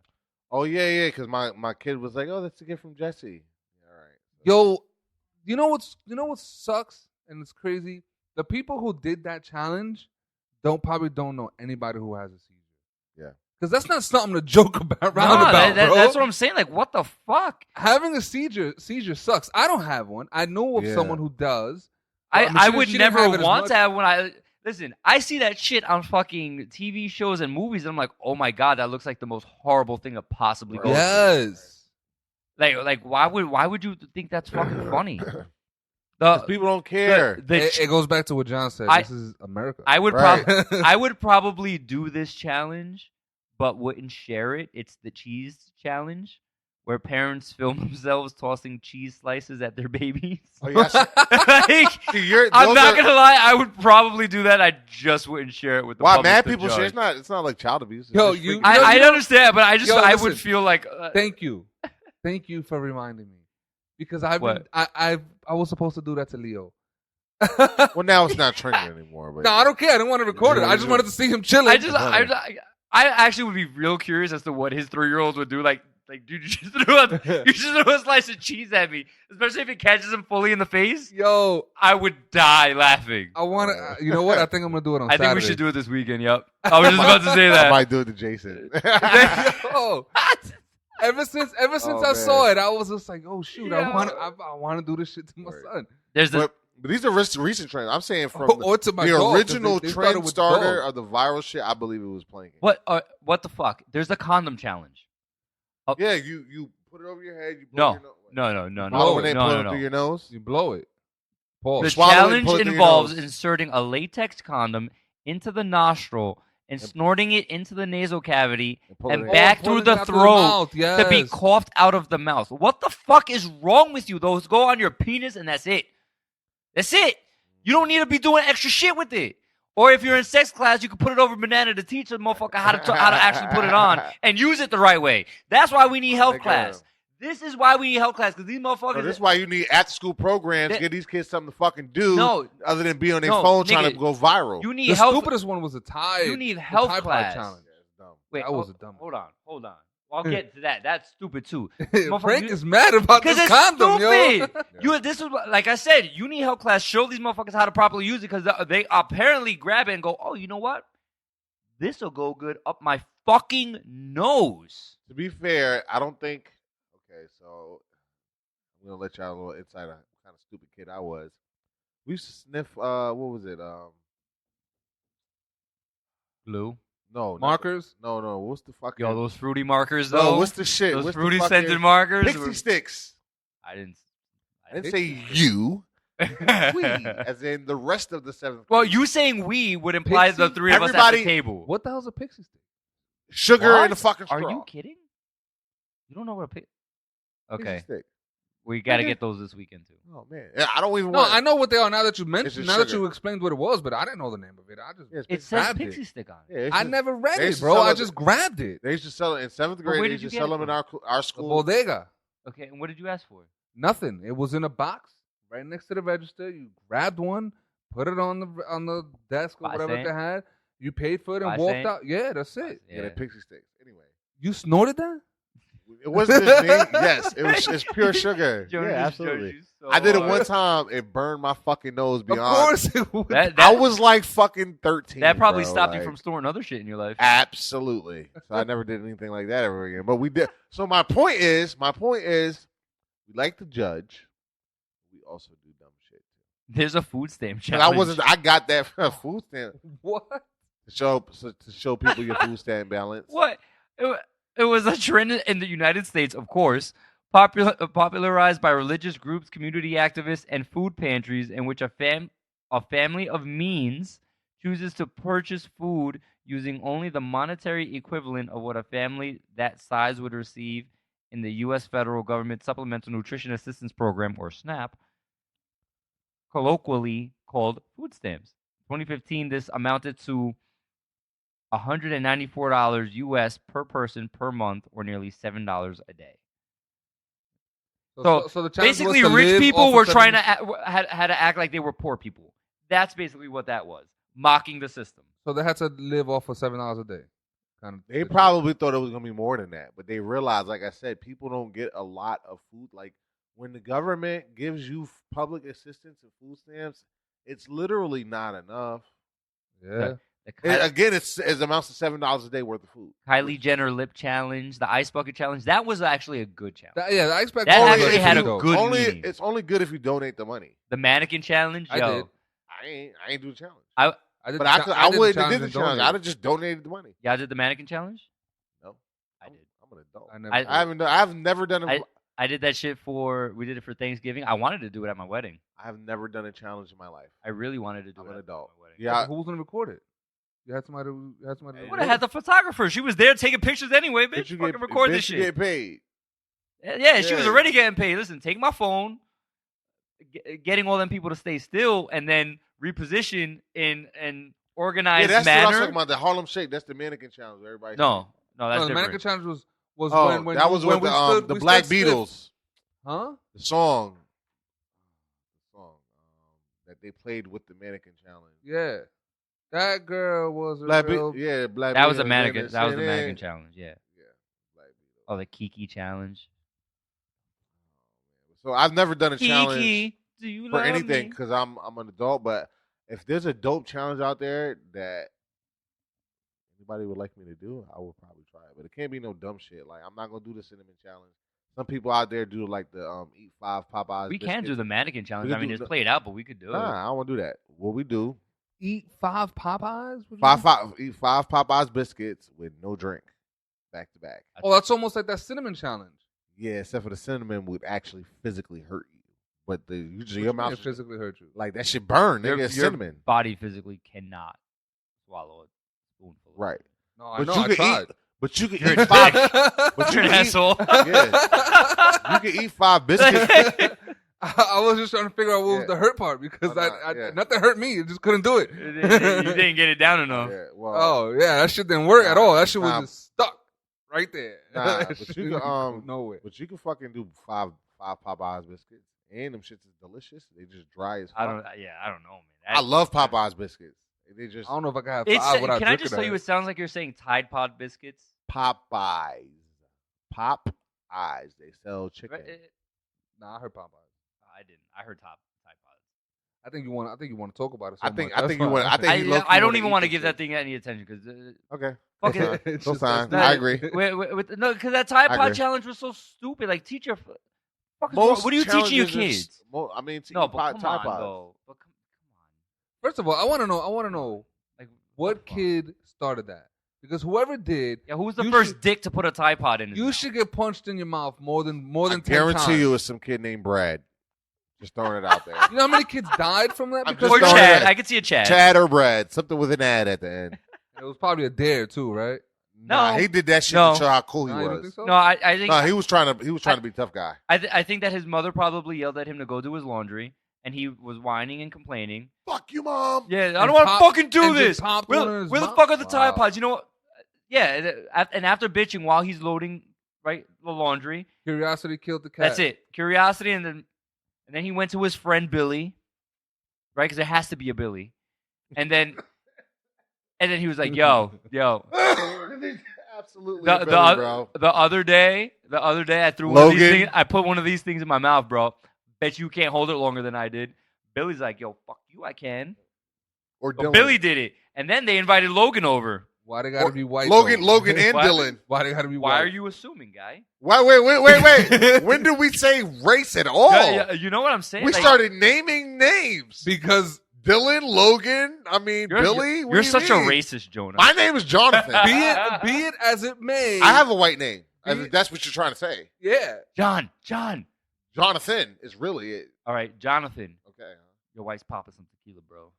Oh yeah, because my kid was like, oh, that's a gift from Jesse. All right. Yo, you know what sucks and it's crazy? The people who did that challenge probably don't know anybody who has a seizure. Yeah. Because that's not something to joke about. Around Nah, about, bro. that's what I'm saying. Like, what the fuck? Having a seizure sucks. I don't have one. I know of Yeah. someone who does. Well, I mean, I she would didn't have never it as want much. to have one. Listen, I see that shit on fucking TV shows and movies, and I'm like, oh my god, that looks like the most horrible thing to possibly go. through. Yes. Like, why would you think that's fucking funny? 'Cause people don't care. It goes back to what John said. This is America. I would Right. I would probably do this challenge, but wouldn't share it. It's the cheese challenge, where parents film themselves tossing cheese slices at their babies. Oh, yeah, Like, See, I'm not gonna lie, I would probably do that. I just wouldn't share it with the Why public mad to people judge. share? It's not like child abuse. It's Yo, just you- freaking- I understand, but I listen. would feel like Thank you. Thank you for reminding me. Because I was supposed to do that to Leo. Well, now it's not trending anymore. But No, I don't care. I didn't want to record it. I just wanted to see him chilling. I actually would be real curious as to what his 3-year-old would do. Like, Like, dude, you just threw a slice of cheese at me, especially if it catches him fully in the face. Yo, I would die laughing. I want to. You know what? I think I'm gonna do it on I Saturday. think we should do it this weekend. Yep. I was just about to say I that. might do it to Jason. Yo, ever since Oh, I man. saw it, I was just like, oh shoot, Yo. I want to do this shit to my Word. son. There's this. But these are recent trends. I'm saying from Or to my the dog, 'cause original they started trend with starter dogs. of the viral shit. I believe it was playing. What the fuck? There's a condom challenge. Yeah, you put it over your head. You No. blow your nose. No. Swallow when they No, put no, it no. through your nose. You blow it. Pause. The Swallow it and challenge pull it through your involves nose. inserting a latex condom into the nostril and snorting it into the nasal cavity pull it and in. back pulling through it the out throat mouth, yes. to be coughed out of the mouth. What the fuck is wrong with you? Those go on your penis and that's it. That's it. You don't need to be doing extra shit with it. Or if you're in sex class, you can put it over banana to teach the motherfucker how to actually put it on and use it the right way. That's why we need health Like, class. This is why we need health class, because these motherfuckers. So this is why you need after-school programs. That- Get these kids something to fucking do. No. Other than be on their No, phone trying nigga, to go viral. You need The health. stupidest one was the Tide. You need the health Tide Pod class. challenge. Yeah, it's dumb. Wait, That was a dumb Hold on. I'll get to that. That's stupid too. Frank you- is mad about Because this it's condom, stupid. yo. This is like I said. You need health class. Show these motherfuckers how to properly use it because they apparently grab it and go, "Oh, you know what? This will go good up my fucking nose." To be fair, I don't think. Okay, so I'm gonna let y'all a little insight on what kind of stupid kid I was. We used to sniff. What was it? Blue. No, not- Markers. No. What's the fucking? Yo, those fruity markers though. No, what's the shit? Those What's the fruity fucking scented markers. Pixie sticks. I didn't I didn't say you. We, well, as in the rest of the seventh. grade. you saying we would imply the Pixie? three of us at the Everybody- table. What the hell's a pixie stick? Sugar What? in the fucking straw. Are you kidding? You don't know what a pig? Pixie Okay, stick. we got to Nigga. get those this weekend too. Oh man, yeah, I don't even No, want. I know what they are now that you It's mentioned. just Now that sugar. you explained what it was, but I didn't know the name of it. I just Yeah, it's It Pixie- says grabbed pixie it. stick on it. Yeah, it's I just- never read they it, used to bro. sell I it- just grabbed it. They used to sell it in seventh But grade. where They did used you to get sell it them in from? our The school. bodega. Okay, and what did you ask for? Nothing. It was in a box right next to the register. You grabbed one, put it on the desk or Five whatever cent? they had. You paid for it and 5 walked cent? out. Yeah, that's it. Yeah, the pixie sticks. Anyway, You snorted that? it wasn't his name. Yes, it was. It's pure sugar. Jonas yeah, judged absolutely. you so I did it hard. one time. It burned my fucking nose Of beyond. course it would. I was like fucking 13. That probably bro, stopped you like- from storing other shit in your life. Absolutely. So I never did anything like that ever again. But we did. So my point is, we like to judge. We also do dumb shit too. There's a food stamp 'Cause challenge. I got that from a food stamp What? to show people your food stamp balance. What? It was a trend in the United States, of course, popularized by religious groups, community activists, and food pantries, in which a family of means chooses to purchase food using only the monetary equivalent of what a family that size would receive in the U.S. federal government Supplemental Nutrition Assistance Program, or SNAP, colloquially called food stamps. 2015, this amounted to $194 US per person per month, or nearly $7 a day. So the challenge Basically, was to rich live people off were of trying seven- to had to act like they were poor people. That's basically what that was, mocking the system. So they had to live off of $7 a day. Kind of. They probably thought it was gonna be more than that, but they realized, like I said, people don't get a lot of food. Like when the government gives you public assistance and food stamps, it's literally not enough. Yeah. Again, it amounts to $7 a day worth of food. Kylie Jenner lip challenge, the ice bucket challenge. That was actually a good challenge. I expect That all actually of had it a though. good only meaning. It's only good if you donate the money. The mannequin challenge, I yo, did. I ain't do the challenge. I did But the I cha- could, I I did the wouldn't have challenge did the and challenge. donated. I'd have just donated the money. y'all did the mannequin challenge. No, I did. I'm an adult. I never I- did. I haven't. I've never done. I did that shit we did it for Thanksgiving. I wanted to do it at my wedding. I've never done a challenge in my life. I really wanted to do I'm it an at adult. my wedding. Yeah, Who was gonna record it? You had somebody. I would have had the photographer. She was there taking pictures anyway, bitch. Bitch, you Fucking get, record bitch, this you shit. get paid. Yeah, she was Yeah. already getting paid. Listen, take my phone, getting all them people to stay still, and then reposition in an Yeah, organized that's what I was manner. talking about. The Harlem Shake. That's the mannequin challenge. Where everybody. No, that's No, the different. mannequin challenge was Oh, when that was when with we the stood- the we Black stood stiff. Beatles. Huh? The song that they played with the mannequin challenge. Yeah. That girl was a Black real. Black That was a Beatles, mannequin. and That was a CNN. mannequin challenge. Yeah. Yeah, Black Oh, the Kiki challenge. So I've never done a challenge Kiki, do you for love anything me? because I'm an adult. But if there's a dope challenge out there that anybody would like me to do, I will probably try it. But it can't be no dumb shit. Like I'm not gonna do the cinnamon challenge. Some people out there do like the eat 5 Popeyes. We can do the mannequin challenge. We I can mean, do it's played out, but we could do it. Nah, I don't want to do that. What we do Eat 5 Popeyes? eat 5 Popeyes biscuits with no drink, back to back. Oh, that's almost like that cinnamon challenge. Yeah, except for the cinnamon would actually physically hurt you. But the usually What your you mean mouth it physically hurt you. like that shit burn. Your, Nigga, it's your cinnamon. body physically cannot swallow a spoonful. Right. No, I But know. you I can tried. eat. But you can You're eat a 5. dick. But You're you an can eat. asshole. Yeah. You can eat 5 biscuits. I was just trying to figure out what was Yeah. the hurt part because Yeah. nothing hurt me. It just couldn't do it. You didn't get it down enough. Yeah, well, Oh yeah, that shit didn't work at Nah, all. That shit was nah. just stuck right there. Nah, That but shit you didn't can go nowhere. but you can fucking do 5 Popeyes biscuits, and them shits is delicious. They just dry as fuck. I don't know, man. I love Popeyes biscuits. They just I don't know if I can have It's, 5 without can I drinking just tell you? that. It sounds like you're saying Tide Pod biscuits. Popeyes. Popeyes. They sell chicken. Nah, I heard Popeyes. I didn't. I heard Tide Pods. I think you want to talk about it. So I think much. you want. I think he low-key I don't wanna even eat want to this give that shit. thing any attention because Okay. fucking. That's fine. It's So just- fine. that's I not- agree. No, because that Tide I Pod agree. challenge was so stupid. Like, teach your. What Most are you teaching your challenges kids? I mean, to No, eat but come Tide on, Pods. though. But come First of all, I want to know Like, what the fuck? kid started that because whoever did, Yeah, who was the You first should- dick to put a Tide Pod in? His you mouth? should get punched in your mouth more than I 10 guarantee times. you, it's some kid named Brad. Just throwing it out there. You know how many kids died from that? I'm Because Or just throwing Chad. it- I could see a Chad. Chad or Brad, something with an ad at the end. it was probably a dare too, right? Nah, No. he did that shit No. to show how cool he Nah, you don't was. think so? No, I think Nah, he was trying to be a tough guy. I think that his mother probably yelled at him to go do his laundry, and he was whining and complaining. Fuck you, mom. Yeah, I And don't want to pop- fucking do and just this. popped one in Where his the mouth? fuck are the Tide Wow. Pods? You know what? Yeah, and after bitching while he's loading the laundry, Curiosity killed the cat. that's it. Curiosity, and then he went to his friend Billy, right? Because there has to be a Billy, and then he was like, "Yo, Absolutely, the, Billy, the, bro. the other day, I threw one of these Logan? things. I put one of these things in my mouth, bro. Bet you can't hold it longer than I did." Billy's like, "Yo, fuck you, I can." Or But Dylan. Billy did it, and then they invited Logan over. Why they gotta Or be white? Logan, though? Logan, and What? Dylan. Why they gotta be white? Why are you assuming, guy? Wait. When did we say race at all? Yeah, you know what I'm saying? We Like, started naming names. Because Dylan, Logan, I mean, You're, Billy. What you're do you such a mean? racist, Jonah. My name is Jonathan. be it as it may, I have a white name. Be- If that's what you're trying to say. yeah. John. Jonathan is really it. All right, Jonathan. Okay. Your wife's popping some tequila, bro.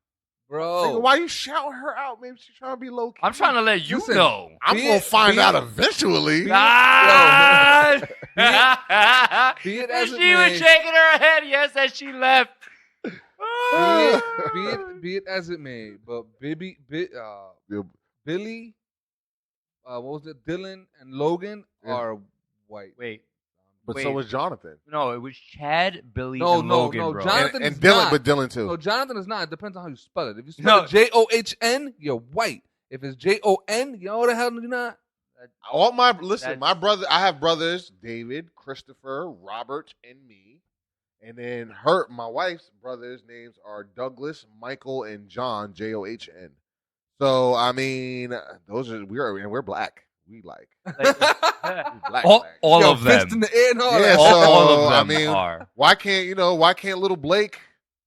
Bro. Nigga, why you shouting her out? Maybe she's trying to be low key. I'm trying to let you Listen, know. I'm Be gonna it- find be out it- eventually. Ah! Be it And as it she was may. shaking her head yes as she left. Be it as it may, but Billy, what was it? Dylan and Logan Yeah. are white. Wait, But Wait. so was Jonathan. no, it was Chad, Billy, No, and no, Logan, no, bro. Jonathan and is Dylan, not. but Dylan too. No, Jonathan is not. It depends on how you spell it. If you spell No. it John, you're white. If it's Jon, you know what the hell you're not. All my That's- my brother. I have brothers: David, Christopher, Robert, and me. And then my wife's brothers' names are Douglas, Michael, and John. John. So I mean, we're black. We like we black. all black. all Yo, of fist them. in the air and all Yeah, that. all so, of I them mean, are. Why can't little Blake?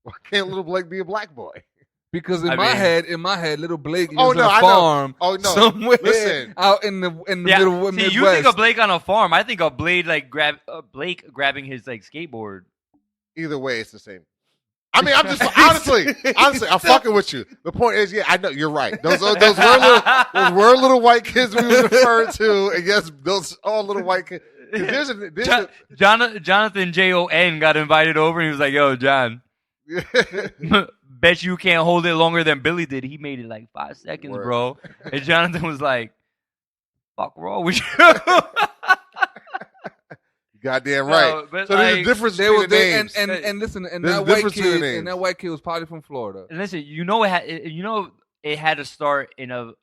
Why can't little Blake be a black boy? Because in I my mean- head, little Blake is Oh, on no, a I know. farm Oh, no. somewhere Listen. out in the Yeah, middle see, Midwest. you think of Blake on a farm. I think of Blake Blake grabbing his like skateboard. Either way, it's the same. I mean, I'm just honestly, I'm fucking with you. The point is, yeah, I know you're right. Those were little white kids we were referring to, and yes, those all little white kids. 'Cause Jonathan Jon got invited over, and he was like, "Yo, John, bet you can't hold it longer than Billy did. He made it like 5 seconds, Word. bro." And Jonathan was like, "Fuck wrong with you?" Goddamn right. No, but So there's a like, difference They between was the they, names. and listen, and There's that a white difference between kid, the names. and that white kid was probably from Florida. And listen, it had to start in a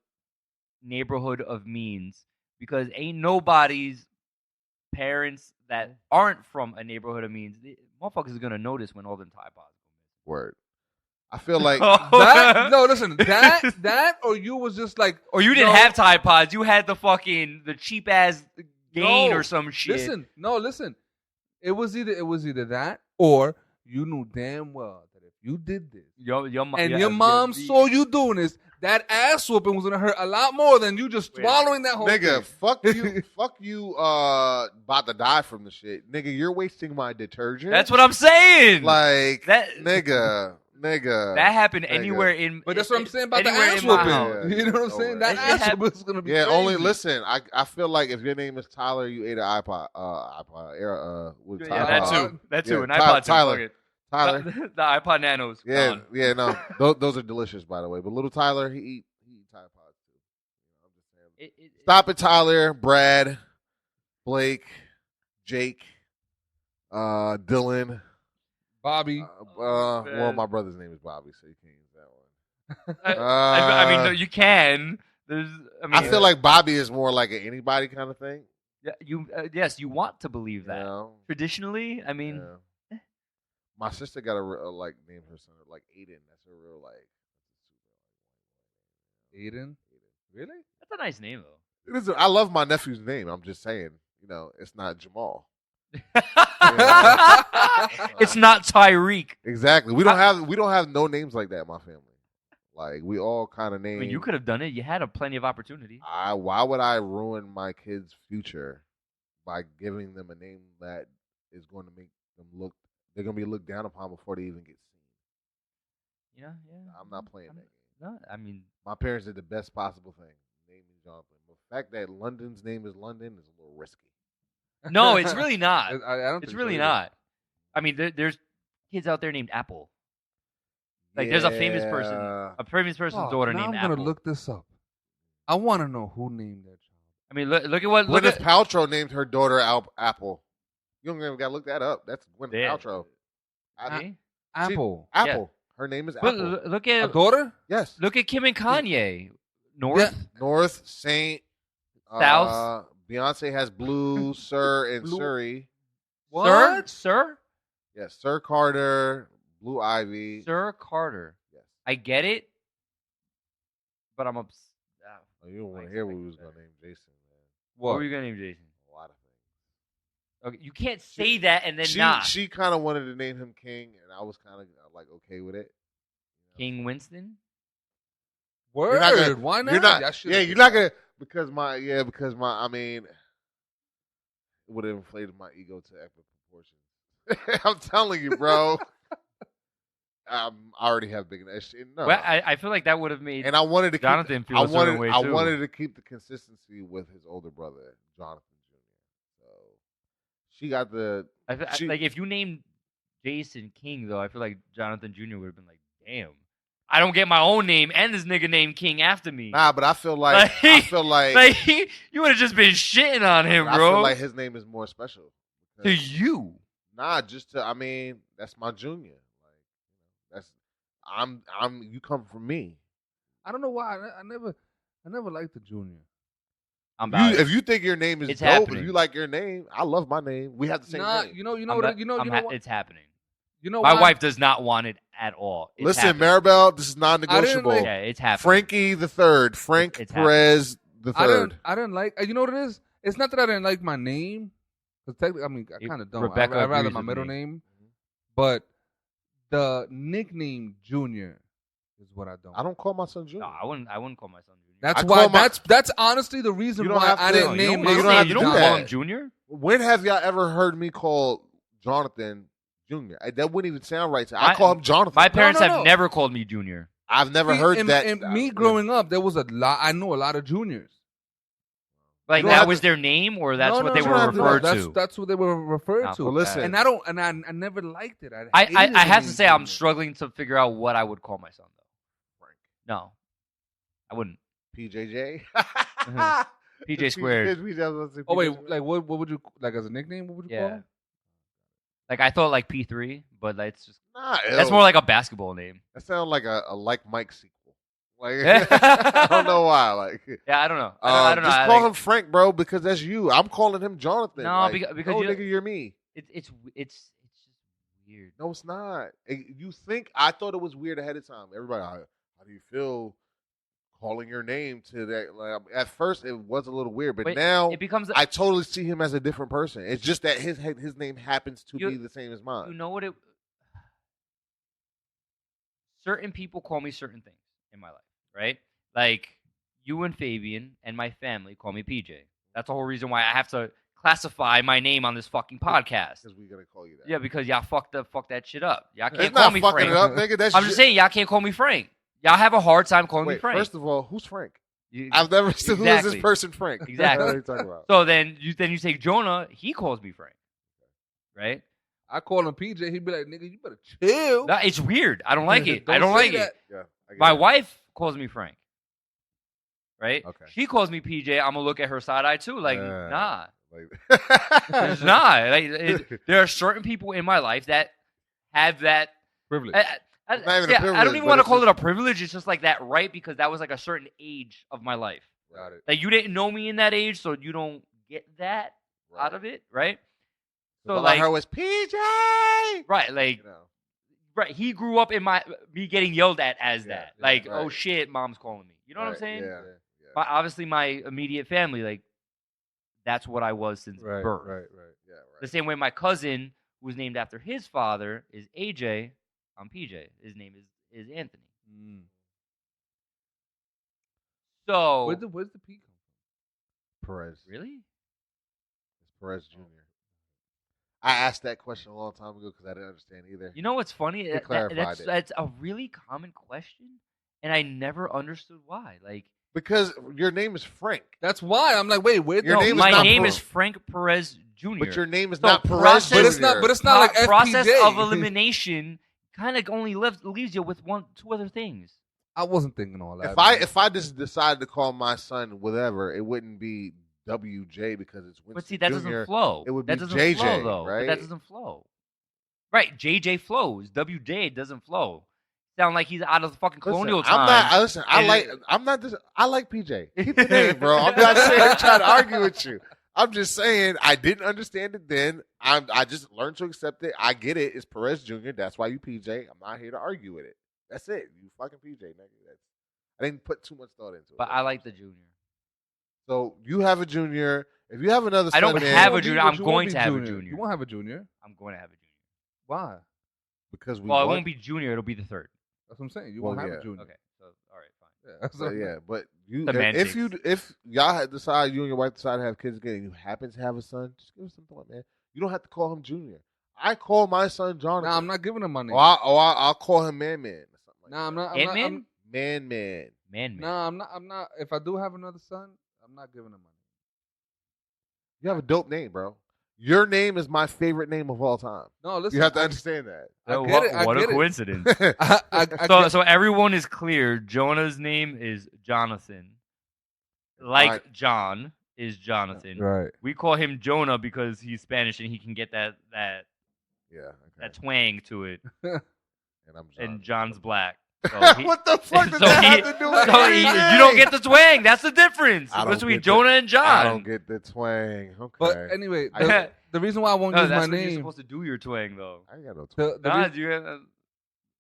neighborhood of means because ain't nobody's parents that aren't from a neighborhood of means, motherfuckers are gonna notice when all them Tide Pods go Word. I feel like That no, listen, that or you was just like, or you didn't have Tide Pods, you had the cheap ass Gain or some shit. Listen. It was either that or you knew damn well that if you did this your mom saw you doing this, that ass whooping was gonna hurt a lot more than you just swallowing that whole nigga, thing. fuck you, about to die from the shit. Nigga, you're wasting my detergent. That's what I'm saying. Like, that, nigga. That happened anywhere in. But that's what I'm saying about the anywhere ass in my whooping. house. You know what I'm saying? That ass whooping is gonna be crazy. only listen. I feel like if your name is Tyler, you ate an iPod. With Yeah, that too. An Tyler, iPod. Tyler. The iPod Nanos. Yeah, no. Those are delicious, by the way. But little Tyler, he eat Tide Pods too. I'm just saying. Stop it, Tyler, Brad, Blake, Jake, Dylan, Bobby. Well, my brother's name is Bobby, so you can't use that one. I mean, no, you can. I feel like Bobby is more like an anybody kind of thing. Yeah, yes, you want to believe that. You know? Traditionally, I mean, my sister got a name her son like Aiden. That's a real like. Aiden. Really? That's a nice name though. It is. I love my nephew's name. I'm just saying. You know, it's not Jamal. It's not Tyreek. Exactly. We don't have no names like that in my family. Like we all kind of name. I mean, you could have done it. You had plenty of opportunity. Why would I ruin my kids' future by giving them a name that is going to make them look? They're going to be looked down upon before they even get seen. Yeah. I'm not playing that game. No, I mean, my parents did the best possible thing. Naming Jonathan. The fact that London's name is London is a little risky. no, it's really not. I don't. It's think really so not. I mean, there's kids out there named Apple. Like, there's a famous person's daughter now named I'm Apple. gonna look this up. I want to know who named that child. I mean, look at what. Gwyneth Paltrow named her daughter Apple. You don't even got to look that up. That's Gwyneth Paltrow. Apple. Apple. Yeah. Her name is But Apple. look at A daughter? Yes. Look at Kim and Kanye. North, Saint, South. Beyonce has Blue, Sir, and Blue. Surrey. What? Sir, Yes, Sir Carter, Blue Ivy. Sir Carter. Yes. I get it, but I'm upset. Oh, you don't want to hear what we was going to name Jason, man. What were you gonna name Jason? A lot of things. Okay, you can't say that and then she, not. She kind of wanted to name him King, and I was kind of like okay with it. King Winston. Word. Gonna, Why not? You're not. That shit Yeah, is- you're not gonna because my. I mean, it would have inflated my ego to epic proportions. I'm telling you, bro. I already have big. No. Well, I feel like that would have made and I wanted to Jonathan keep, feel a certain way I too. wanted to keep the consistency with his older brother, Jonathan Jr. So she got the. like if you named Jason King though, I feel like Jonathan Jr. would have been like, damn, I don't get my own name and this nigga named King after me. Nah, but I feel like you would have just been shitting on him, bro. I feel like his name is more special to you. Nah, just to. I mean, that's my junior. You come from me. I don't know why. I never liked the junior. If you think your name is it's dope, happening. if you like your name, I love my name. We have the same name. It's happening. You know, my wife does not want it at all. It's Listen, happening. Maribel, this is non-negotiable. Yeah, it's happening. Frankie the third, Frank Perez the third. I didn't like. You know what it is? It's not that I didn't like my name. Because technically, I mean, I kind of don't. Rebecca I'd rather agrees my with middle me. name, but the nickname Junior is what I don't. I don't call my son Junior. No, I wouldn't call my son Junior. That's why. That's honestly the reason why I didn't name my you don't son. have to You do don't that. call him Junior. When have y'all ever heard me call Jonathan Junior? That wouldn't even sound right. I call him Jonathan. My parents No. have never called me Junior. I've never heard that. And me growing up, there was a lot. I knew a lot of juniors. Like that was their name, or that's what they were referred to. That's what they were referred to. Well, listen, and I never liked it. I have to say I'm struggling to figure out what I would call my son though. Frank. No, I wouldn't. PJJ. PJ squared. Oh wait, like what would you like as a nickname? What would you call him? Like I thought like P3, but it's just Nah, that's more like a basketball name. That sounds like a like Mike sequel. Like I don't know why. Like Yeah, I don't know. I don't know. Just call him Frank, bro, because that's you. I'm calling him Jonathan. No, like, because no, nigga, you're me. It's just weird. No, it's not. You think I thought it was weird ahead of time. Everybody, how do you feel calling your name to that? Like, at first, it was a little weird, but now it becomes. I totally see him as a different person. It's just that his name happens to be the same as mine. You know what it? Certain people call me certain things in my life, right? Like you and Fabian and my family call me PJ. That's the whole reason why I have to classify my name on this fucking podcast. Because we're gonna call you that. Yeah, because y'all fuck that shit up. Y'all can't It's call not me fucking Frank. it up, nigga. I'm just saying y'all can't call me Frank. Y'all have a hard time calling me Frank. First of all, who's Frank? I've never seen who is this person Frank. Exactly. What are you talking about? So then you say Jonah. He calls me Frank, right? I call him PJ. He'd be like, "Nigga, you better chill." No, it's weird. I don't like it. I don't like it. Yeah, My wife calls me Frank, right? Okay. She calls me PJ. I'm gonna look at her side eye too. Like, nah, like, it's not. Like, there are certain people in my life that have that Privilege. I It's not even a don't privilege, even but want to it's call just- it a privilege. It's just like that, right? Because that was like a certain age of my life. Got it. Like you didn't know me in that age, so you don't get that out of it, right? So all like, I heard was PJ. right, like, You know. right. He grew up in me getting yelled at as Yeah, that. yeah, like, right. oh shit, mom's calling me. You know what I'm Right, saying? Yeah. Obviously, my immediate family, like, that's what I was since Right, birth. right. Yeah. The same way my cousin, who was named after his father, is AJ. I'm PJ. His name is Anthony. Mm. So Where's the P come Perez. really, It's Perez Jr. I asked that question a long time ago because I didn't understand either. you know what's funny? He clarified it. That's a really common question, and I never understood why. Like, Because your name is Frank, That's why I'm like, wait, where? Your no, name is my not name Bro. is Frank Perez Jr. but your name is So not Perez process- Jr. But it's not. But it's not like process FPJ. of elimination kind of only leaves you with two other things. I wasn't thinking all that. If I just decided to call my son whatever, it wouldn't be WJ because it's Winston But see, that Jr. doesn't flow. It would that be doesn't JJ, flow, though. But right? that doesn't flow. Right, JJ flows. WJ doesn't flow. Sound like he's out of the fucking colonial Listen, time. Listen, And I like PJ. Keep the name, bro. I'm not saying I'm trying to argue with you. I'm just saying I didn't understand it then. I just learned to accept it. I get it. It's Perez Jr. That's why you PJ. I'm not here to argue with it. That's it. You fucking PJ, nigga. I didn't put too much thought into it. But I like the junior. So you have a junior. If you have another son, I don't man, have a But junior. you I'm won't going be to have a junior. junior. You won't have a junior. I'm going to have a junior. Why? because we Well, it want- won't be junior. It'll be the third. That's what I'm saying. You Well, won't have yeah. a junior. Okay. So all right, fine. Yeah. So, yeah, but you Semantics. if y'all had decided you and your wife decide to have kids again, and you happen to have a son, just give us some thought, man. You don't have to call him Junior. I call my son Jonathan. Nah, I'm not giving him my name. I'll call him Man Man. Or something like Nah, I'm not. Ant-Man? Man Man. Man. Nah, I'm not. If I do have another son, I'm not giving him my You have a dope name, bro. Your name is my favorite name of all time. name. No, listen. You have to understand that. I get it. I What get a it. coincidence. I So everyone is clear. Jonah's name is Jonathan. Like Right. John is Jonathan. Right. We call him Jonah because he's Spanish and he can get that Yeah. Okay. that twang to it. And I'm John. And John's black. So he, what the fuck does so that he- have to do with so anything? you don't get the twang. That's the difference I don't between get Jonah and John. I don't get the twang. Okay. But anyway, I- the reason why I won't No, use that's my when you're name. supposed to do your twang though. I ain't got no twang. The Nah, reason- do you,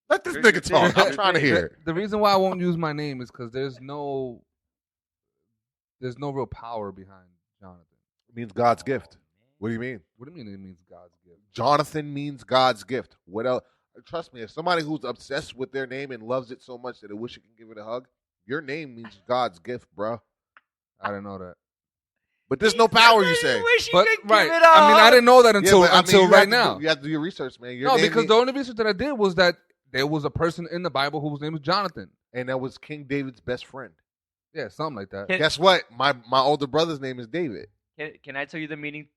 Let this You're- nigga you're talk. I'm thinking- trying to hear it. The reason why I won't use my name is because there's no real power behind Jonathan. It means God's gift. What do you mean? What do you mean it means God's gift? Jonathan means God's gift. What else? Trust me, if somebody who's obsessed with their name and loves it so much that they wish it can give it a hug, your name means God's gift, bro. I didn't know that. But there's no power, you say. But right, I mean, I didn't know that until but, I mean, until you right have to now. you have to do your research, man. Your No, name because means- the only research that I did was that there was a person in the Bible whose name was Jonathan. and that was King David's best friend. Yeah, something like that. Can- Guess what? My older brother's name is David. Can I tell you the meaning?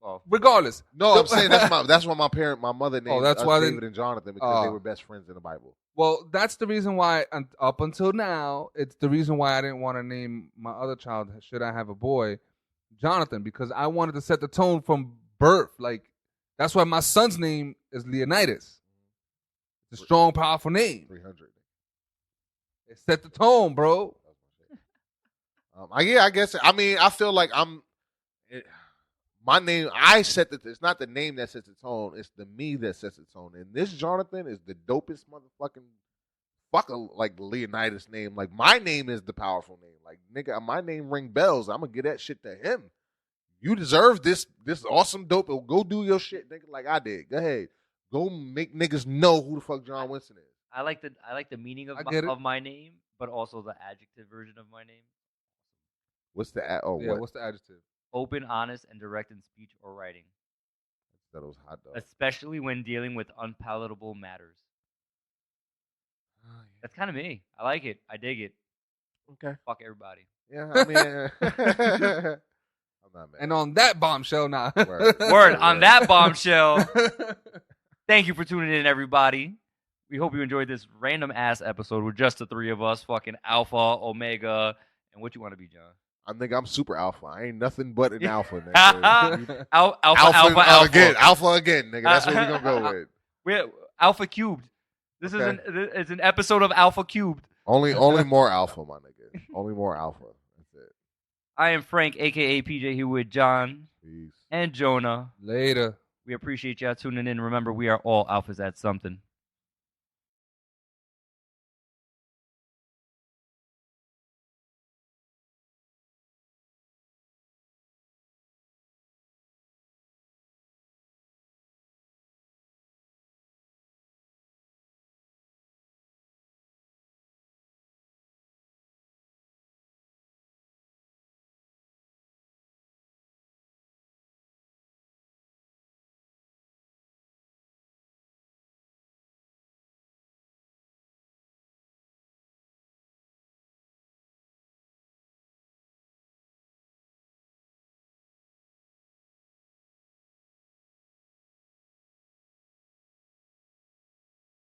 Well, Regardless, No, I'm saying that's why my mother named that's us why David and Jonathan because they were best friends in the Bible. well, that's the reason why. Up until now, it's the reason why I didn't want to name my other child. Should I have a boy, Jonathan? Because I wanted to set the tone from birth. Like that's why my son's name is Leonidas. It's a strong, powerful name. 300. It set the tone, bro. I guess. I mean, I feel like my name. I set the. It's not the name that sets the tone. It's the me that sets the tone. And this Jonathan is the dopest motherfucking fucker. Like Leonidas name. Like my name is the powerful name. Like nigga, my name ring bells. I'm gonna give that shit to him. You deserve this awesome dope. Go do your shit, nigga, like I did. Go ahead. Go make niggas know who the fuck John Winston is. I like the meaning of my name, but also the adjective version of my name. What's the what's the adjective? Open, honest, and direct in speech or writing. That was hot dog. Especially when dealing with unpalatable matters. Oh, yeah. That's kind of me. I like it. I dig it. Okay. Fuck everybody. Yeah, I mean, I'm not mad. And on that bombshell, now. Word on that bombshell. Thank you for tuning in, everybody. We hope you enjoyed this random ass episode with just the three of us, fucking Alpha, Omega, and what you want to be, John. I think I'm super alpha. I ain't nothing but an alpha, nigga. Alpha again. Alpha again, nigga. That's what we're gonna go with. We're Alpha Cubed. This is an episode of Alpha Cubed. Only more alpha, my nigga. Only more alpha. That's it. I am Frank, aka PJ, here with John. Peace. And Jonah. Later. We appreciate y'all tuning in. Remember, we are all alphas at something.